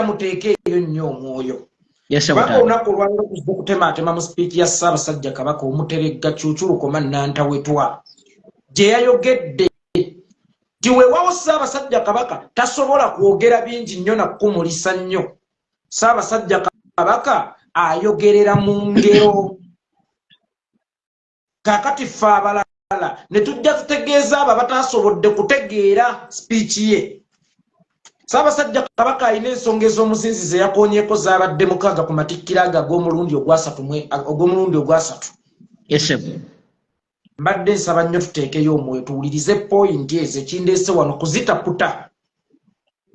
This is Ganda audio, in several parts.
muteeke eyo nnyo omwoyo. Yes, kubanga olunaku olwaliro kutematema mu sipiiki ya Ssaabasajja Kabaka Omuteregga Cuuculukoma Nantawetwa gye yayogedde nti weewawo Ssaabasajja Kabaka tasobola kwogera bingi nnyo na kukumulisa nnyo. Ssaabasajja Kabaka ayogerera mu ngero. Kaakati ffe abalala ne tujja tutegeeza abo abatasobodde kutegeera sipiiki ye. Ssaabasajja Kabaka alina ensonga ez'omuzinzi yakoonyeeko zaabadde mukaaga ku matikkira ago ag'omulundi ogwasatu. Yes. Mbadde nsaba nnyo tuteekeyo omwoyo tuwulirize pointi ezo ekindeese wano kuzitaputa.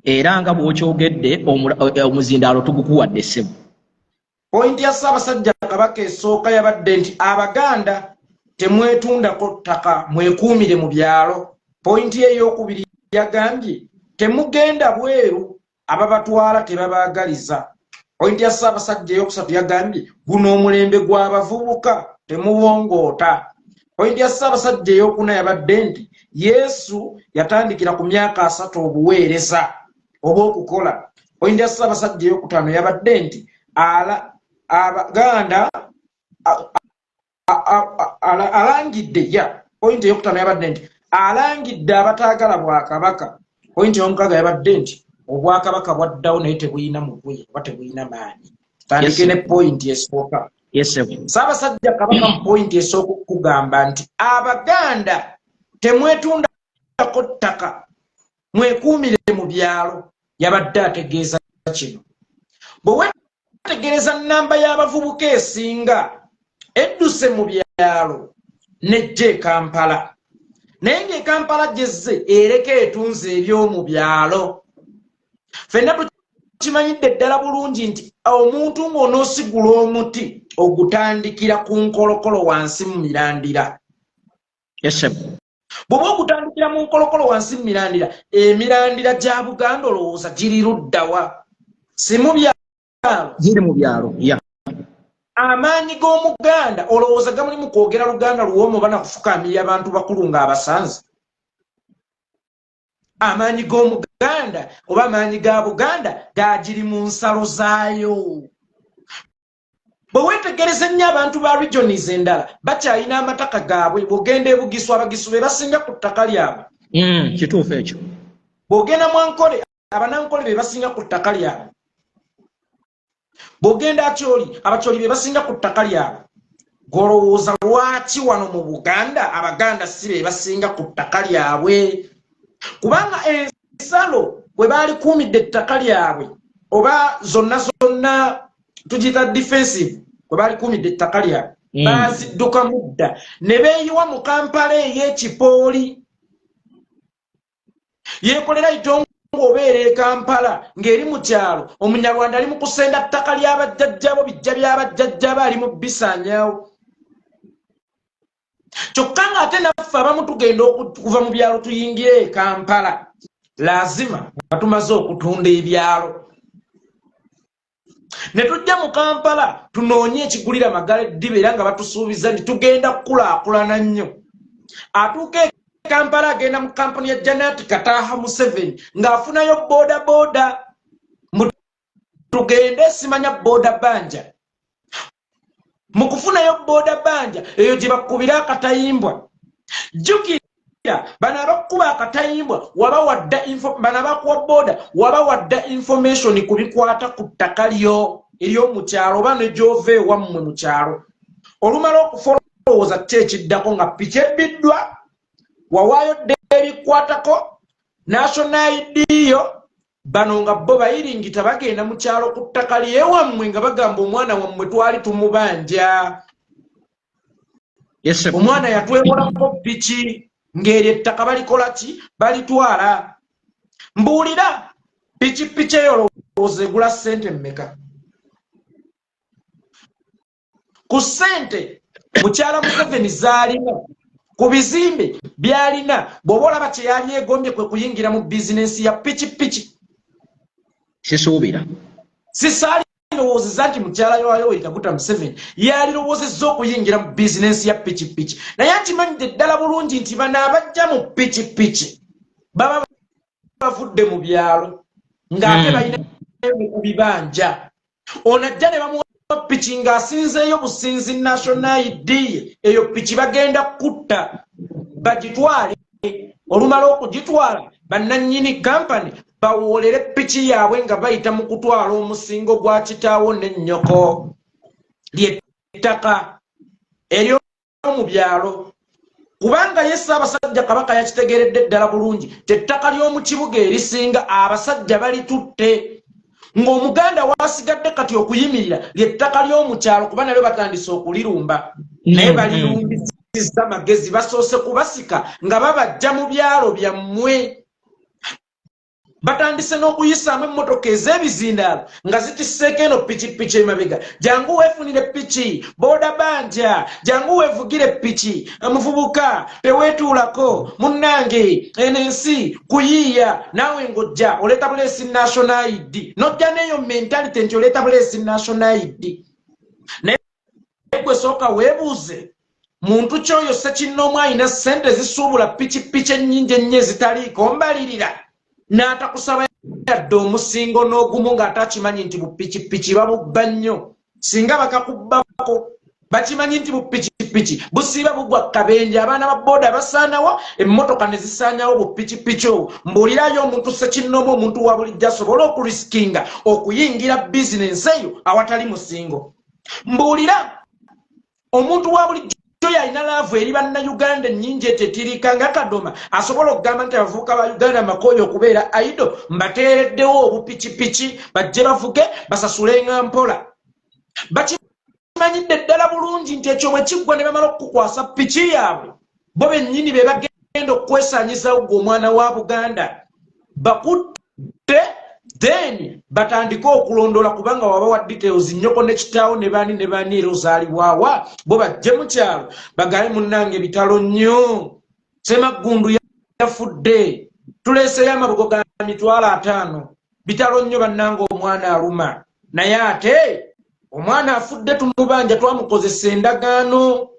Era nga bw'okyogedde omuzindaalo tugukuwadde ssebo. Pointi ya Ssaabasajja Kabaka esooka yabadde nti Abaganda temwetundako ttaka mwekuumire mu byalo. Pointi ey'okubiri yagambye temugenda bweru ababatwala tebabaagaliza. Pointi ya Ssaabasajja ey'okusatu yagambye guno omulembe gw'abavubuka temuwongoota. Pointi ya Ssaabasajja ey'okuna yabadde nti Yesu yatandikira ku myaka 3 obuweereza obw'okukola. Pointi ya Ssaabasajja ey'okutaano yabadde nti Abaganda alangidde pointi ey'okutaano yabadde nti alangidde abataagala Bwakabaka. Pointi y'omukaaga yabadde nti obwakabaka bwaddawo naye tebulina mutwe oba tebulina maanyi. Tandike ne pointi esooka. Ssaabasajja Kabaka mu pointi esooka okugamba nti Abaganda temwetundako ttaka mwekuumire mu byalo. Yabadde ategeeza kino. Bwe wetegereza nnamba y'abavubuka esinga edduse mu byalo nejja e Kampala. Naye ng'e Kampala gyezze ereka etunze eby'omu byalo. Ffenna tukimanyidde ddala bulungi nti omuntu ng'onoosigula omuti ogutandikira ku nkolokolo wansi mu mirandira. Bw'oba ogutandikira mu nkolokolo wansi mu mirandira, emirandira gya Buganda olowooza giri luddawa? Si mu byalo? Giri mu byalo. Amaanyi g'Omuganda olowooza gamuli mu kwogera Luganda luwoomu oba nakufukaamirira abantu bakulu ng'abasanze? Amaanyi g'Omuganda oba amaanyi ga Buganda gagiri mu nsalo zaayo. Bwe weetegereza nnyo abantu ba regions endala bakyalina amataka gaabwe. Bw'ogenda e Bugisu Abagisu be basinga ku ttaka lyabwe. Kituufu ekyo. Bw'ogenda Mwankole Abanankole be basinga ku ttaka lyabwe. Bw'ogenda Acholi Abacholi be basinga ku ttaka lyabwe. Golowooza lwaki wano mu Buganda Abaganda si be basinga ku ttaka lyabwe? Kubanga ensalo bwe baali kuumidde ettaka lyabwe oba zonna tugita defensive bwe baali kuumidde ettaka lyabwe baazidduka mudda ne beeyiwa mu Kampala ey'ekipooli. Yeekolera itongo obeera e Kampala ng'eri mu kyalo Omunyarwanda ali mu kusenda ttaka ly'abajjajjabo bijja by'abajjajjabo ali mu bisaanyaawo. Kyokka ng'ate naffe abamu tugenda okuva mu byalo tuyingire e Kampala lazima nga tumaze okutunda ebyalo. Ne tujja mu Kampala tunoonye ekigulira Magala Eddiba era nga batusuubiza nti tugenda kukulaakulana nnyo. Atuuka e Kampala agenda mu kampuni ya Janati Kataaha Museveni ng'afunayo boda tugende simanya boda banja. Mu kufunayo boda banja eyo gye bakubira akatayimbwa. Jjukira bano abakuba akatayimbwa bano abakuwa boda waba wadda information ku bikwata ku ttaka lyo ery'omu kyalo oba ne gy'ova ewammwe mu kyalo. Olumala okufolowooza ki ekiddako nga piki ebbiddwa wawaayo dde ebikwatako national ID yo. Bano nga bo bayiringita bagenda mu kyalo ku ttaka ly'ewammwe nga bagamba omwana wammwe twali tumubanja. Omwana yatwekolako piki ng'eryo ettaka balikola ki? Balitwala. Mbuulira piki eyo olowooza egula ssente mmeka? Ku ssente mukyala Museveni z'alina ku bizimbe by'alina bw'oba olaba kye yali egombye kwe kuyingira mu bizinensi ya piki. Sisuubira. Sisaali lowoozezza nti mukyala Yoweri Kaguta Museveni yalirowoozezza okuyingira mu bizinensi ya piki. Naye akimanyidde ddala bulungi nti bano abajja mu piki baba bavudde mu byalo ng'ate balina mu kubibanja onajja ne bamuwa piki ng'asinzeeyo businzi national ID eyo piki bagenda kutta bagitwale olumala okugitwala bannannyini kampani bawoolere piki yaabwe nga bayita mu kutwala omusingo gwa kitaawo n'ennyoko ly'ettaka ery'omu byalo kubanga ye Ssaabasajja Kabaka yakitegeeredde ddala bulungi tettaka ly'omu kibuga erisinga abasajja balitutte ng'Omuganda wasigadde kati okuyimirira ly'ettaka ly'omu kyalo kuba nalyo batandise okulirumba naye balirumbisizza magezi basoose kubasika nga babajja mu byalo byammwe batandise n'okuyisaamu emmotoka ez'ebizindaalo nga zitisseeko eno pikipiki emabega jangu weefunire piki booda banja jangu weevugire piki omuvubuka teweetuulako munnange eno ensi kuyiiya naawe ng'ojja oleeta buleesi national ID n'ojja n'eyo mentality nti oleeta buleesi national ID naye gwe sooka weebuuze muntu kyoyo ssekinnoomu ayina ssente zisuubula pikipiki ennyingi ennyo ezitaliiko mbalirira n'atakusaba yadde omusingo n'ogumu ng'atakimanyi nti bupikipiki babubba nnyo singa bakakubbako bakimanyi nti bupikipiki busiiba bugwa kabenje abaana ba booda basaanawo emmotoka ne zisaanyawo bupikipiki obwo mbuulirayo omuntu ssekinnoomu omuntu wa bulijjo asobola okurisikinga okuyingira bizinensi eyo awatali musingo mbuulira omuntu wa bulijjo yalina laavu eri bannayuganda ennyingi etetirika nga Kadoma asobola okugamba nti abavubuka ba Uganda amakooyo okubeera aido mbateereddewo obupikipiki bajje bavuge basasulenga mpola bakimanyidde ddala bulungi nti ekyo bwe kiggwa ne bamala okukukwasa piki yaabwe bo bennyini be bagenda okwesaanyizawo gwe omwana wa Buganda bakutte then batandika okulondola kubanga waba wa details nnyoko ne kitaawo ne baani era ozaalibwawa bo bajje mu kyalo bagaye munnange bitalo nnyo Ssemaggundu yafudde tuleeseyo amabugo ga 5,000 bitalo nnyo bannange omwana aluma naye ate omwana afudde tumubanja twamukozesa endagaano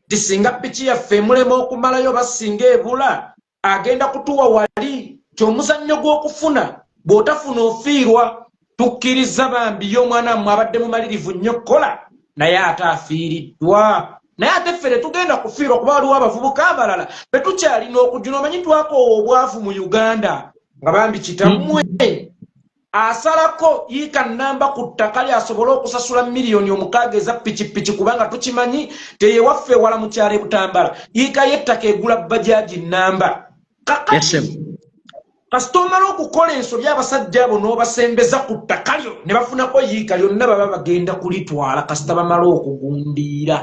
tisinga piki yaffe emulema okumalayo basinga ebula agenda kutuwa wali ky'omuzannyo gw'okufuna bw'otafuna ofiirwa tukkiriza bambi y'omwana mmwe abadde mumalirivu nnyo kola naye ate afiiriddwa naye ate ffere tugenda kufiirwa kuba waliwo abavubuka abalala betukyalina okujuna omanyi twakoowa obwavu mu Uganda nga bambi kitammwe asalako yiika nnamba ku ttaka lyasobole okusasula $6,000,000 eza pikipiki kubanga tukimanyi teyewaffe wala mu kyalo Butambala yiika y'ettaka egula bajaaji nnamba kakati kasita omala okukola ensobi abasajja abo n'obasembeza ku ttaka lyo ne bafunako yiika lyonna baba bagenda kulitwala kasita bamala okugundiira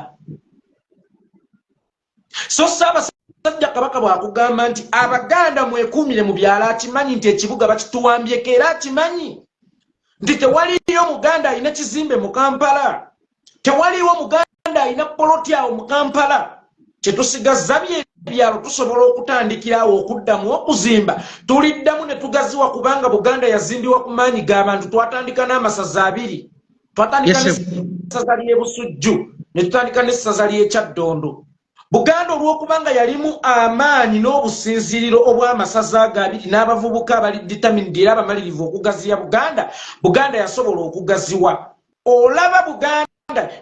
so Ssaabasajja Kabaka bw'akugamba nti Abaganda mwekuumire mu byalo akimanyi nti ekibuga bakituwambyeko era akimanyi nti tewaliyo Muganda alina kizimbe mu Kampala tewaliwo Muganda alina poloti awo mu Kampala kyetusigazza byalo tusobola okutandikirawo okuddamu okuzimba tuliddamu ne tugaziwa kubanga Buganda yazimbiwa ku maanyi g'abantu twatandika n'amasaza 2 twatandika n'essaza ly'e Busujju ne tutandika n'essaza ly'e Kyaddondo Buganda olw'okubanga yalimu amaanyi n'obusinziriro obw'amasaza aga 2 n'abavubuka abali determined era abamalirivu okugaziya Buganda yasobola okugaziwa olaba Buganda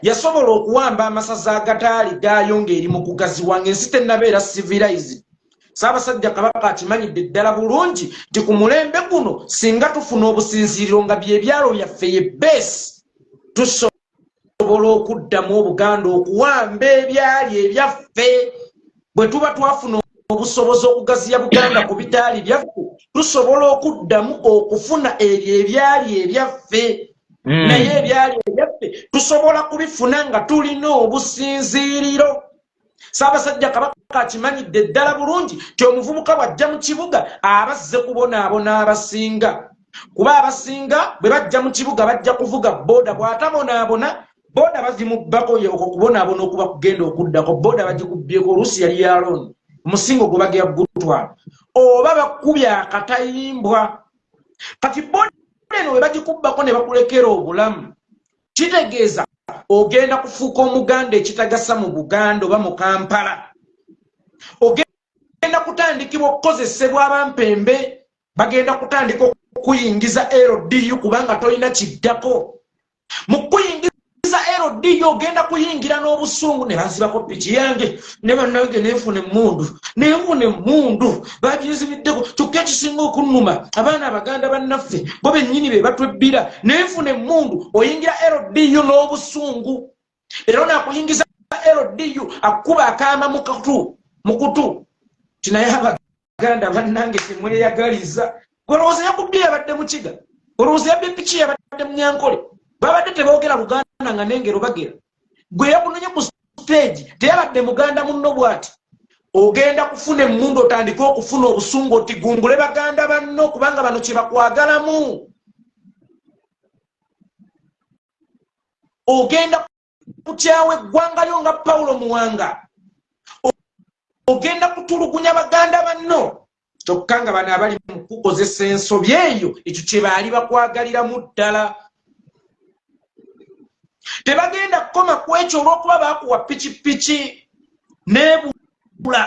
yasobola okuwamba amasaza agataali gaayo ng'eri mu kugaziwa ng'ensi tennabeera civilized Ssaabasajja Kabaka akimanyidde ddala bulungi nti ku mulembe guno singa tufuna obusinziriro nga by'ebyalo byaffe ye base tusobola okuddamu Obuganda okuwamba ebyali ebyaffe bwe tuba twafuna obusobozi okugaziya Buganda ku bitaali byaffe tusobola okuddamu okufuna ebyo ebyali ebyaffe naye ebyali ebyaffe tusobola kubifuna nga tulina obusinziriro Ssaabasajja Kabaka akimanyidde ddala bulungi ti omuvubuka bw'ajja mu kibuga abazze kubonaabona abasinga kuba abasinga bwe bajja mu kibuga bajja kuvuga booda bw'atabonaabona booda bazimubbako okwo kubonaabona okuba kugenda okuddako booda bagikubyeko oluusi yali yalooni omusingo gwe bagera gutwala oba bakubye akatayimbwa kati booda eno we bagikubbako ne bakulekera obulamu kitegeeza ogenda kufuuka Omuganda ekitagasa mu Buganda oba mu Kampala ogenda kutandikibwa okukozesebwa abampembe bagenda kutandika kuyingiza LDU kubanga tolina kiddako mu kuyingiza LDU ogenda kuyingira n'obusungu ne bazibako piki yange ne bannange neefune emmundu bagizimiddeko kyokka ekisinga okunnuma abaana abaganda bannaffe bo bennyini be batwebbira neefune emmundu oyingira LDU n'obusungu era nakuyingiza LDU akuba akaama mukutu tinaye abaganda bannange temweyagaliza olowooza yakubbi yabadde mukiga olowooza yabbe piki yabadde munyankole babadde teboogera Luganda nga n'engero bagera gwe yakunonye ku stage teyabadde muganda munno bw'ati ogenda kufuna emmundu otandike okufuna obusungu oti gumbule baganda banno kubanga bano kye bakwagalamu ogenda kukyawa eggwanga lyo nga Pawulo Muwanga ogenda kutulugunya baganda banno kyokka nga bano abali mu kukozesa ensobi eyo ekyo kye baali bakwagaliramu ddala tebagenda kukoma ku ekyo olw'okuba bakuwa pikipiki nebula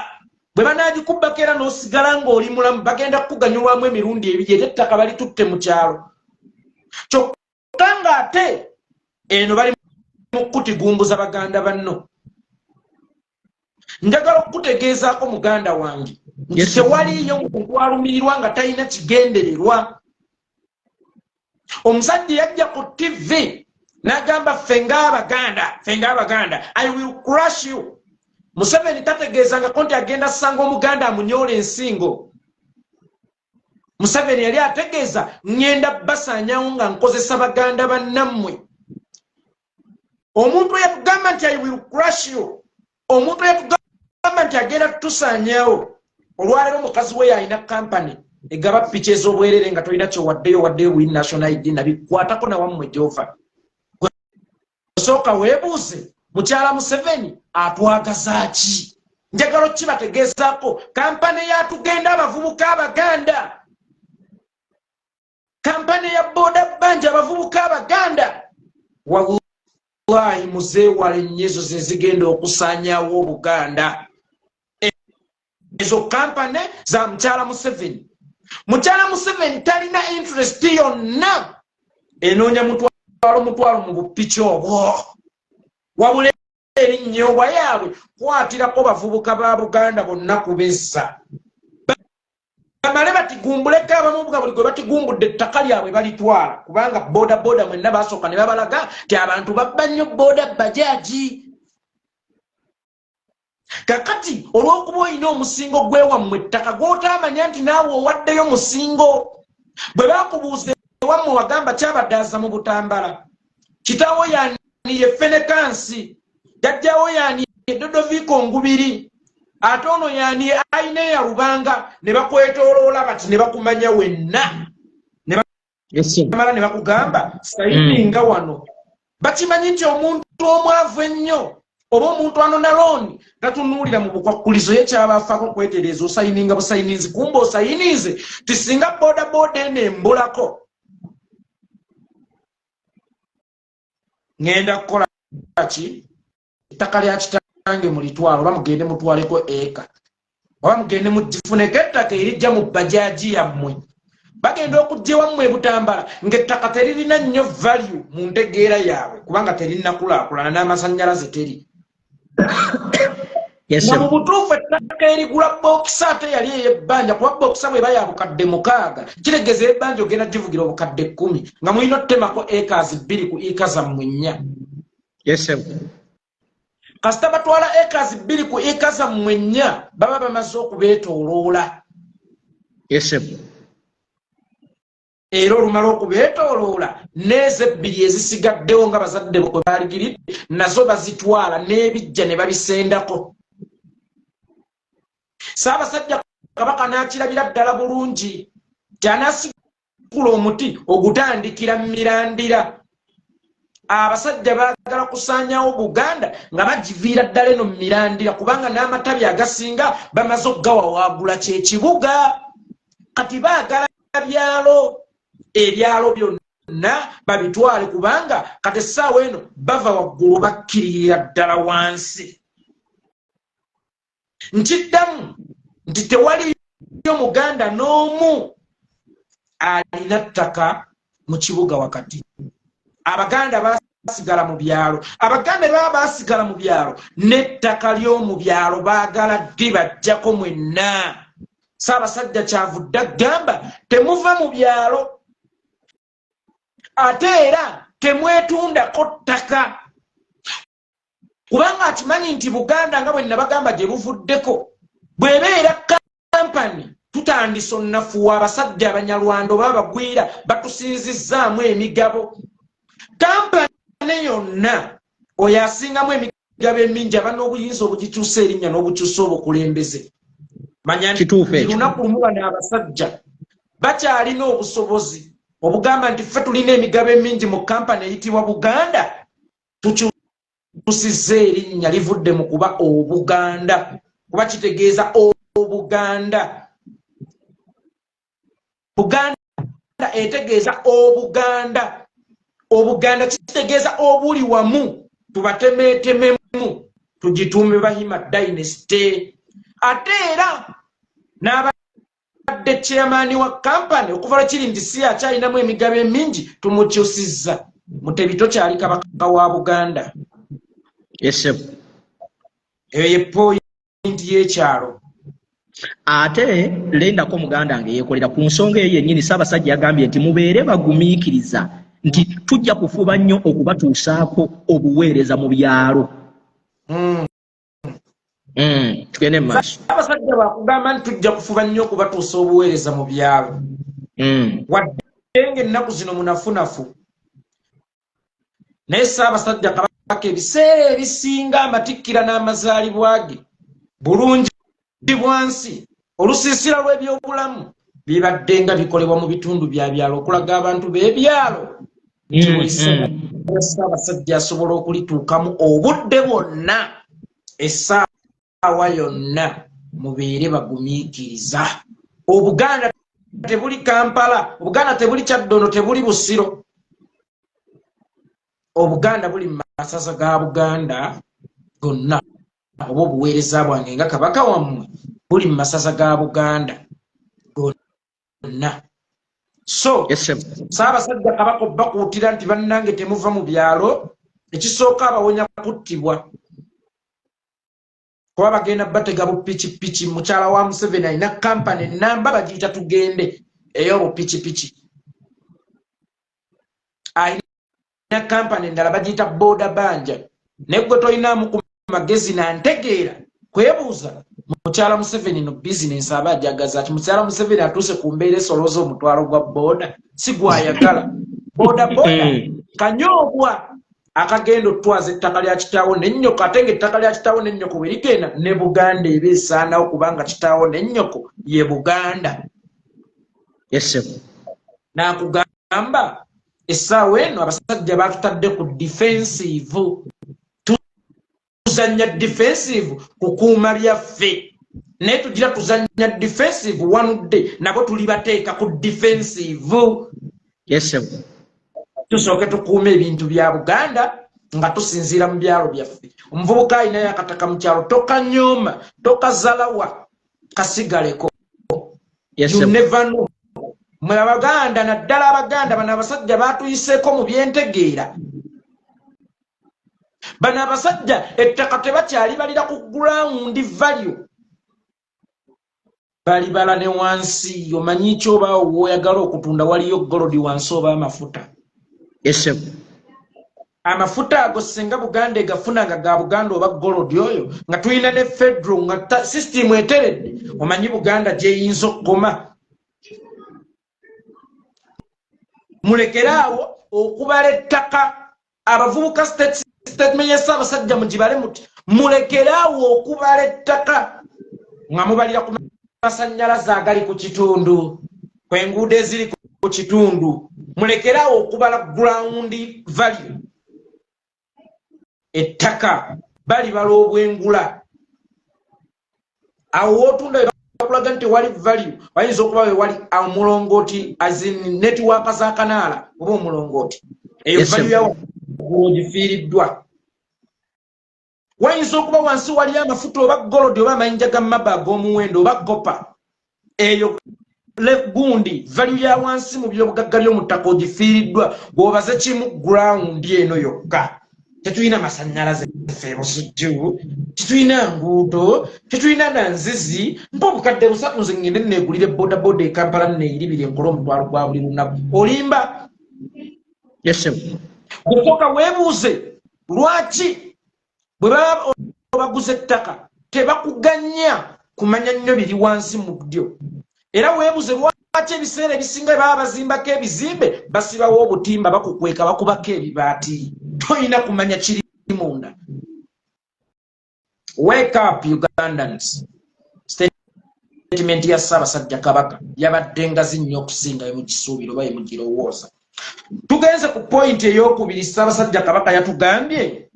bwe banagikubbako era n'osigala ng'oli mulamu bagenda kukuganyulwamu emirundi ebiri era ettaka balitutte mu kyalo kyokka ng'ate eno bali mu kutigumbuza baganda banno njagala okukutegeezaako muganda wange nti tewaliyo muntu alumirirwa nga talina kigendererwa omusajja yajja ku TV n'agamba ffe ng'abaganda I will crush you. Museveni tategeezangako nti agenda sanga omuganda amunyoola ensingo. Museveni yali ategeeza ngenda basaanyawo nga nkozesa baganda bannammwe. Omuntu yatugamba nti I will crush you. Omuntu yatugamba nti agenda tusaanyawo. Olwaleero omukazi we yalina kampani egaba piki ez'obwerere nga tolina kyowaddeyo Win National ID nabikwatako nawammwe gy'ova. Soka weebuuze mukyala Museveni atwagaza ki? Njagala kibategeezaako kampani yatugenda abavubuka abaganda, kampani ya boda banja abavubuka abaganda. Wallahi muzeewale nnyo ezo ze zigenda okusaanyaawo Obuganda. Ezo kampani za mukyala Museveni. Mukyala Museveni talina interest yonna enoonya mutwalo mu bupiki obwo. Wabula erinnyobwa yaabwe kwatirako bavubuka ba Buganda bonna kubessa. Bamale batigumbuleko abamu nga buli gwe batigumbudde ettaka lyabwe balitwala kubanga boda mwenna basooka ne babalaga ti abantu babba nnyo boda bajaji. Kakati olw'okuba olina omusingo gwewammwe ettaka gw'otaamanya nti naawe owaddeyo musingo bwe bakubuuza ewammwe wagamba kyabaddaza mu Butambala, kitaawo yani ye Fenekansi, jjajjawo yani Dodoviko Ngubiri, ate ono yani Aine ya Rubanga, ne bakwetooloola bati ne bakumanya wenna ne bamala ne bakugamba sayininga wano. Bakimanyi nti omuntu omwavu ennyo oba omuntu ano nalooni tatunuulira mu bukwakkulizo ye kyabaafaako kwetereeza osayininga busayinizi kumba osayinize tisinga boda eno embulako. Ngenda kukola ki ettaka lya kitange mulitwala oba mugende mutwaleko eka oba mugende mugifuneko ettaka erijja mu bajaji yammwe. Bagenda okujja ewammwe e Butambala ng'ettaka teririna nnyo value mu ntegeera yaabwe kubanga terinakulaakulana n'amasannyalaze teri. Nga mu butuufu ettaka erigula bookisa ate yali ey'ebbanja kuba bookisa bwe baya bukadde 6 kitegeeza ebbanja ogenda givugira obukadde 10 nga mulina otemako acres 2 ku acres zammwe 4. Kasita batwala acres 2 ku acres zammwe 4 baba bamaze okubeetooloola. Era olumala okubeetooloola n'ezo 2 ezisigaddewo nga bazadde bwe baaligiridde nazo bazitwala n'ebijja ne babisendako. Ssaabasajja Kabaka n'akirabira ddala bulungi nti anaasigula omuti ogutandikira Mirandira. Abasajja baagala kusaanyaawo Buganda nga bagiviira ddala eno Mirandira kubanga n'amatabi agasinga bamaze okugawa waagula kyekibuga. Kati baagala ebyalo byonna babitwale kubanga kati essaawa eno bava waggulu bakkirira ddala wansi. Nkiddamu nti tewaliyo Muganda n'omu alina ttaka mu kibuga wakati. Abaganda basigala mu byalo. Abaganda baba basigala mu byalo n'ettaka ly'omu byalo baagala ddi bajjako mwenna. Ssaabasajja Kyavudde agamba temuva mu byalo ate era temwetundako ttaka. Kubanga atimanyi nti Buganda nga bwe nabagamba gye buvuddeko bw'ebeera kampani tutandise onnafuwa abasajja Abanyarwanda oba abagwira batusinzizzaamu emigabo. Kampani yonna oyo asingamu emigabo emingi aba n'obuyinza obugikyusa erinnya n'obukyusa obukulembeze. Manya nti lunaku lumu bano abasajja bakyalina obusobozi obugamba nti ffe tulina emigabo emingi mu kampani eyitibwa Buganda, tukyusizza erinnya livudde mu kuba Obuganda, kuba kitegeeza Obuganda. Buganda etegeeza Obuganda. Obuganda kitegeeza obuli wamu, tubatemeetememu, tugituume Bahima Dynasty. Ate era n'abadde chairman wa kampani okuva lwekiri nti si akyalinamu emigabo emingi tumukyusizza. Mutebi tokyali kabaka wa Buganda. Eyo ye point y'ekyalo. Ate lendako muganda nge yekolera ku nsonga eyo yennyini Ssaabasajja yagambye nti mubeere bagumiikiriza nti tujja kufuba nnyo okubatuusaako obuweereza mu byalo. Tugende mu maaso. Abasajja bakugamba nti tujja kufuba nnyo okubatuusa obuweereza mu byalo. Wadde ng'ennaku zino munafunafu. Naye Ssaabasajja Kabaka ebiseera ebisinga amatikkira n'amazaalibwa ge bulungi bwansi olusiisira lw'ebyobulamu bibadde nga bikolebwa mu bitundu bya byalo okulaga abantu b'ebyalo nti buli Ssaabasajja asobola okulituukamu obudde bwonna essaawa yonna mubeere bagumiikiriza. Obuganda tebuli Kampala, Obuganda tebuli Kyaddono, tebuli Busiro. Obuganda buli mu masaza ga Buganda gonna. Oba obuweereza bwange nga kabaka wammwe buli mu masaza ga Buganda gonna. So Ssaabasajja Kabaka bakuutira nti bannange temuva mu byalo, ekisooka abawonya kuttibwa. Kuba bagenda batega bupikipiki. Mukyala wa Museveni alina kampani ennamba bagiyita Tugende ey'obupikipiki. Alina kampani endala bagiyita Boda Banja. Ne gwe tolinaamu ku magezi nantegeera kwebuuza mukyala Museveni no bizinensi aba ajagaza ati mukyala Museveni atuuse ku mbeera esolooza omutwalo gwa boda si gwayagala. Boda kanyoobwa akagenda otwaza ettaka lya kitaawo n'ennyoko ate ng'ettaka lya kitaawo n'ennyoko bwe ligenda ne Buganda eba esaanawo kubanga kitaawo n'ennyoko ye Buganda. N'akugamba essaawa eno abasajja batutadde ku defensive. Tuzanya defensive kukuuma byaffe naye tugira tuzanya defensive wanudde nabo tuli bateeka ku defensive. Tusooke tukuuma ebintu bya Buganda nga tusinziira mu byalo byaffe. Omuvubuka alina yakataka mu kyalo tokanyooma tokazalawa kasigaleko. You never know. Mwe Abaganda naddala Abaganda bano abasajja baatuyiseeko mu byentegeera. Bano abasajja ettaka tebakyali balira ku ground value. Bali bala ne wansi. Omanyi kyoba woyagala okutunda waliyo golodi wansi oba amafuta. Amafuta ago singa Buganda egafunanga ga Buganda oba golodi oyo nga tulina ne federal nga system eteredde. Omanyi Buganda gyeyinza okukoma. Mulekeraawo okubala ettaka. Abavubuka statement ya Ssaabasajja mugibale muti mulekeraawo okubala ettaka nga mubalira ku masannyalaze agali ku kitundu, enguudo eziri ku kitundu. Mulekeraawo okubala ground value. Ettaka balibala obwengula. Awo wootunda bakulaga nti wali value wayinza okuba we wali omulongooti as in network za kanaala oba omulongooti. Eyo value yawo ogifiiriddwa. Wayinza okuba wansi wali amafuta oba golodi oba amayinja ga maba ag'omuwendo oba gopa. Eyo gundi value ya wansi mu byobugagga by'omuttaka ogifiiriddwa bw'obaze kimu ground eno yokka. Tetulina masannyalaze ffe Busujju, tetulina nguudo, tetulina nanzizi, mpa obukadde busatu nze ngende neegulire bodaboda e Kampala neeyiribire nkole omutwalo gwa buli lunaku. Olimba? Yes, sir. Gusooka weebuuze lwaki bwe baba baguze ettaka tebakuganya kumanya nnyo biri wansi mu byo. Era weebuuze lwaki ebiseera ebisinga baba bazimbako ebizimbe basibawo obutimba bakukweka bakubako ebibaati. Toyina kumanya kiri munda. Wake up Ugandans. Statement ya Ssaabasajja Kabaka yabadde ngazi nnyo okusinga mu kisuubiro baye mugirowooza. Tugenze ku point ey'okubiri Ssaabasajja Kabaka yatugambye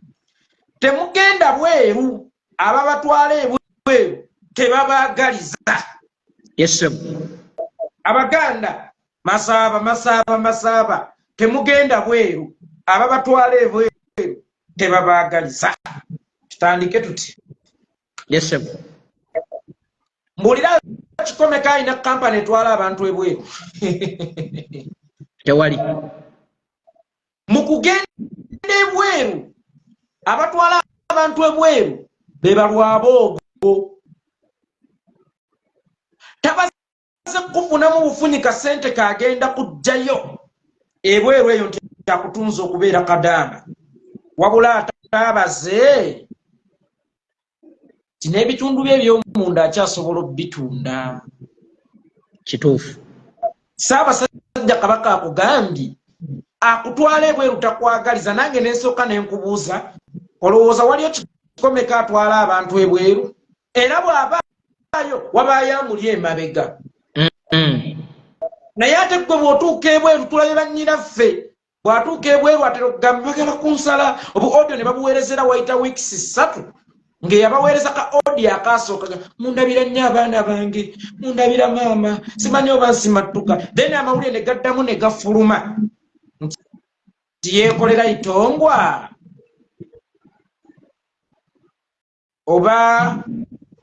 temugenda bweru ababatwala ebweru tebabaagaliza. Yes, sir. Abaganda masaaba temugenda bweru ababatwala ebweru tebabaagaliza. Tutandike tuti. Yes, sir. Mbulira kikomeka alina kampani etwala abantu ebweru. Tewali. Mu kugenda ebweru abatwala abantu ebweru be balwaboogo. Tabaze kufunamu bufunyika ssente kagenda kujjayo ebweru eyo nti akutunza okubeera kadaama. Wabula atabaze kino ebitundu bye eby'omunda akyasobola okubitunda. Kituufu. Ssaabasajja Kabaka akugambye akutwala ebweru takwagaliza. Nange nensooka nenkubuuza olowooza waliyo kikomeka atwala abantu ebweru? Era bw'abaayo wabaayo amuli emabega. Naye ate gwe bw'otuuka ebweru tulabe bannyinaffe bw'atuuka ebweru atera okugamba bagala kunsala obu audio ne babuweerezera wayita weeks 3 ng'eyabaweereza ka audio akaasooka mundabira nnyo abaana bange, mundabira maama, simanyi oba nsimattuka. Then amawulire ne gaddamu ne gafuluma nti yeekolera itongwa oba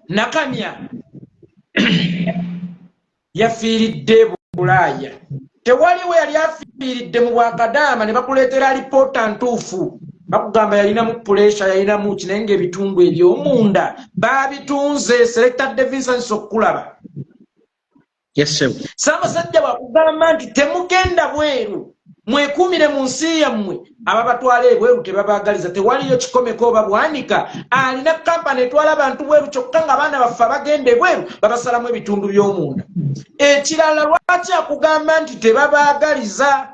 Nakamya yafiiridde Bulaaya. Tewaliwo yali afiiridde mu Bwakadaama ne bakuleetera alipoota ntuufu. Bakugamba yalinamu pressure, yalinamu kinenge ebitundu eby'omunda baabitunze. Selector Davidson okkulaba. Yes, sir. Ssaabasajja bwakugamba nti temugenda bweru mwekuumire mu nsi yammwe ababatwala ebweru tebabaagaliza. Tewaliyo kikomeko oba bwanika alina kampani etwala abantu bweru kyokka nga abaana baffe abagenda ebweru babasalamu ebitundu by'omunda. Ekirala lwaki akugamba nti tebabaagaliza?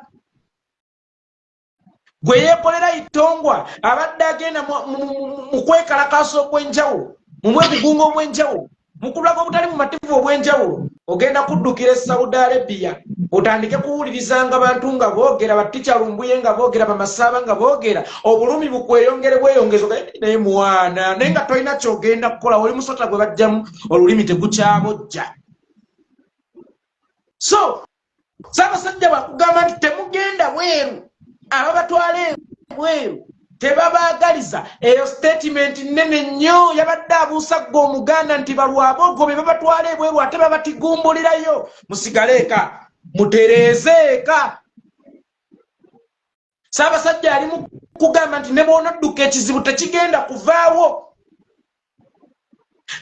Gwe yeekolera itongwa abadde agenda mu kwekalakaasa okw'enjawulo, mu bwegugungo obw'enjawulo, mu kulwaga obutali bumativu obw'enjawulo. Ogenda kuddukira Saudi Arabia otandike kuwulirizanga abantu nga boogera, batica Lumbuye nga boogera, Bamasaaba nga boogera, obulumi bukweyongere bweyongezo naye mwana naye nga tolina kyogenda kukola. Oli musota gwe bajjamu olulimi tegukyabojja. So Ssaabasajja bakugamba nti temugenda bweru ababatwala ebweru tebabaagaliza. Eyo statement nnene nnyo yabadde abuusa gwe Omuganda nti balwaboogo be babatwala ebweru ate babatigumbulirayo. Musigale eka, mutereeze eka. Ssaabasajja ali mu kugamba nti ne bw'onodduka ekizibu tekigenda kuvaawo.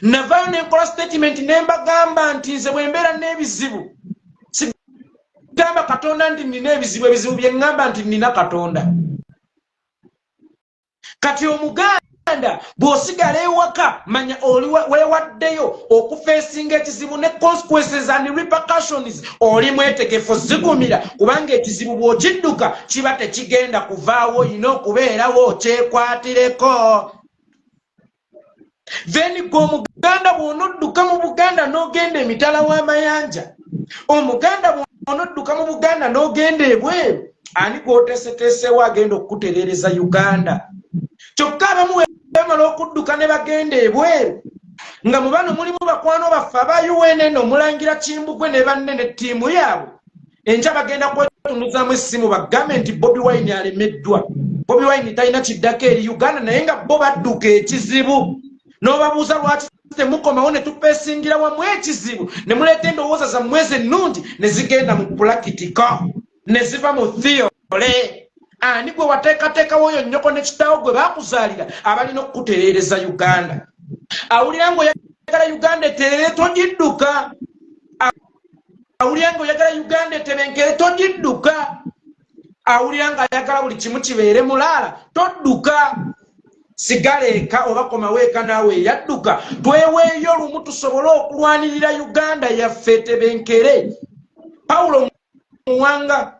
Navaayo nenkola statement ne mbagamba nti nze bwe mbeera n'ebizibu sigamba Katonda nti nina ebizibu, ebizibu bye ŋŋamba nti nina Katonda. Kati Omuganda bw'osigala ewaka manya oli weewaddeyo okufeesinga ekizibu ne consequences and repercussions oli mwetegefu zigumira, kubanga ekizibu bw'okidduka kiba tekigenda kuvaawo, olina okubeerawo kyekwatireko. Then gwe Omuganda bw'onodduka mu Buganda n'ogenda emitala w'amayanja, Omuganda bw'onodduka mu Buganda n'ogenda ebweru, ani gw'oteeseteesewo agenda okukutereereza Uganda? Kyokka abamu bamala okudduka ne bagenda ebweru nga mu bano mulimu bakwano baffe aba UN eno, Omulangira Kimbugwe ne banne ne ttiimu yaabwe. Enkya bagenda kwetunuzaamu essimu bagambe nti Bobi Wine alemeddwa. Bobi Wine talina kiddako eri Uganda naye nga bo badduka ekizibu. N'obabuuza lwaki temukomawo ne tupeesingira wamu ekizibu ne muleeta endowooza zammwe ennungi ne zigenda mu pulakitika ne ziva mu theory. Ani gwe wateekateekawo oyo nnyoko ne kitaawo gwe baakuzaalira abalina okukutereereza Uganda. Awulira ng'oyagala Uganda eterere togidduka. Awulira ng'oyagala Uganda etebenkere togidduka. Awulira ng'ayagala buli kimu kibeere mulaala todduka. Sigala eka oba komawo eka naawe yadduka. Tweweeyo lumu tusobole okulwanirira Uganda yaffe etebenkere. Pawulo Muwanga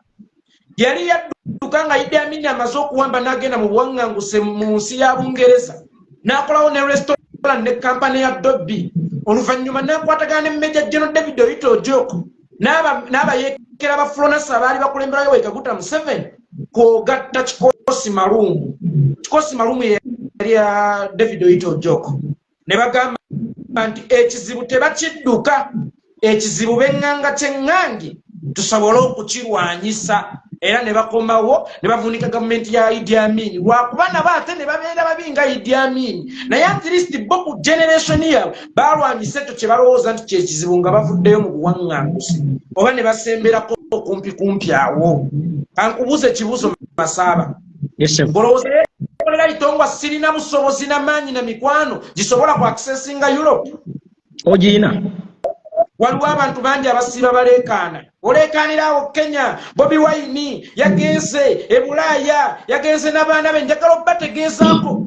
yali yadduka nga Idi Amin amaze okuwamba n'agenda mu buwaŋŋanguse mu nsi ya Bungereza. N'akolawo ne restaurant ne kampani ya Dobby. Oluvannyuma n'akwatagana ne Major General David Oito Ojoko. N'abayeekera ba Florence abaali bakulemberayo Yoweri Kaguta Museveni kw'ogatta Kikosi Malumu. Kikosi Malumu yali ya David Oito Ojoko. Ne bagamba nti ekizibu tebakidduka. Ekizibu b'eŋŋanga ky'eŋŋangi tusobole okukirwanyisa. Era ne bakomawo ne bavunika gavumenti ya Idi Amin. Lwakuba nabo ate ne babeera babi nga Idi Amin. Naye at least bo ku generation yaabwe balwanyisa ekyo kye balowooza nti kyekizibu nga bavuddeyo mu buwaŋŋanguse. Oba ne basemberako kumpi awo. Kankubuuze ekibuuzo Masaaba. Olowooza ekolera litongwa sirina busobozi n'amaanyi na mikwano gisobola ku accessinga Europe? Ogiina. Waliwo abantu bangi abasiiba baleekaana. Oleekaanira awo Kenya, Bobi Wine yagenze e Bulaaya, yagenze n'abaana be, njagala okubategeezaako.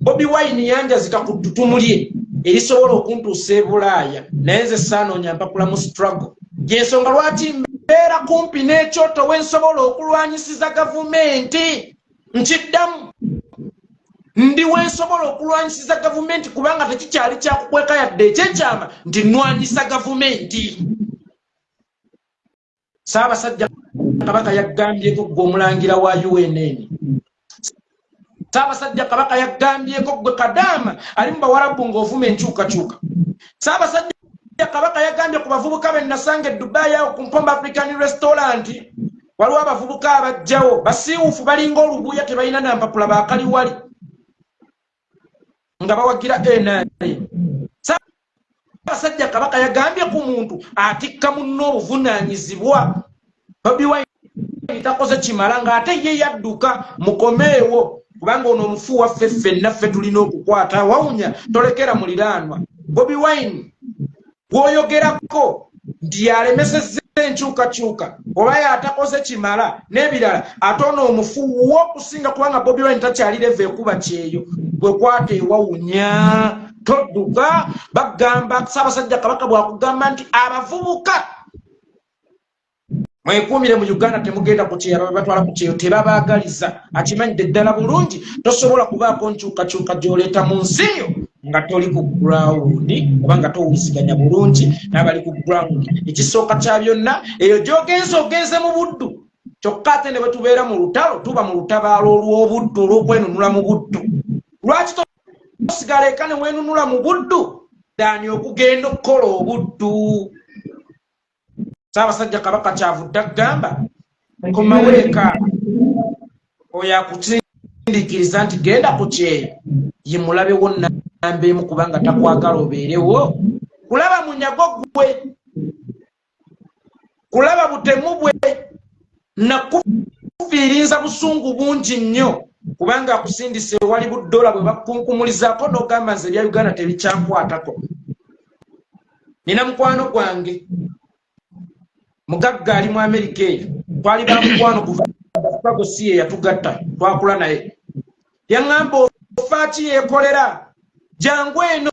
Bobi Wine yanjazika ku ttutumu lye erisobola okuntuusa e Bulaaya, naye nze saanoonya mpapula mu struggle. Y'ensonga lwaki mbeera kumpi n'ekyoto we nsobola okulwanyisiza gavumenti. Nkiddamu. Ndi wensobola okulwanyisiza gavumenti kubanga tekikyali kyakukweka yadde ekyekyama nti nnwanyisa gavumenti. Ssaabasajja Kabaka yagambyeko gwe omulangira wa UNN. Ssaabasajja Kabaka yagambyeko gwe Kadaama ali mu Bawarabu ng'ovuma enkyukakyuka. Ssaabasajja Kabaka yagambye ku bavubuka be nasanga e Dubai awo ku Mpomba African Restaurant. Waliwo abavubuka abajjawo basiiwuufu balinga olubuuya tebalina nampapula baakali wali. Nga bawagira NRA. Ssaabasajja Kabaka yagambye ku muntu atikka munno obuvunaanyizibwa. Bobi Wine takoze kimala ng'ate ye yadduka mukomeewo kubanga ono omufu waffe ffenna ffe tulina okukwata wawunya tolekera muliraanwa. Bobi Wine gwoyogerako nti yalemesezza enkyukakyuka oba yatakoze kimala n'ebirala ate ono omufu w'okusinga kubanga Bobi Wine takyali leve ekuba kyeyo gwe kwata ewawunya todduka. Bagamba Ssaabasajja Kabaka bwakugamba nti abavubuka mwekuumire mu Uganda temugenda ku kyeyo batwala ku kyeyo tebabaagaliza. Akimanyidde ddala bulungi tosobola kubaako nkyukakyuka gy'oleeta mu nsi yo nga toli ku ground oba nga towuliziganya bulungi n'abali ku ground. Ekisooka kya byonna eyo gy'ogenze mu buddu. Kyokka ate ne bwe tubeera mu lutalo tuba mu lutabaalo olw'obuddu olw'okwenunula mu buddu. Lwaki tosigala eka ne weenunula mu buddu daani okugenda okukola obuddu? Ssaabasajja Kabaka kyavudde agamba nkomawo eka oyo akusindiikiriza nti genda ku kyeyo ye mulabewo namba emu kubanga takwagala obeerewo. Kulaba munyago gwe, kulaba butemu bwe, nakufiirinza busungu bungi nnyo kubanga akusindise wali buddola bwe bakunkumulizaako n'ogamba nze ebya Uganda tebikyankwatako. Nina mukwano gwange mugagga ali mu Amerika eyo, twali ba mukwano kuva si ye yatugatta twakula naye. Yaŋŋamba ofa ki yeekolera jangu eno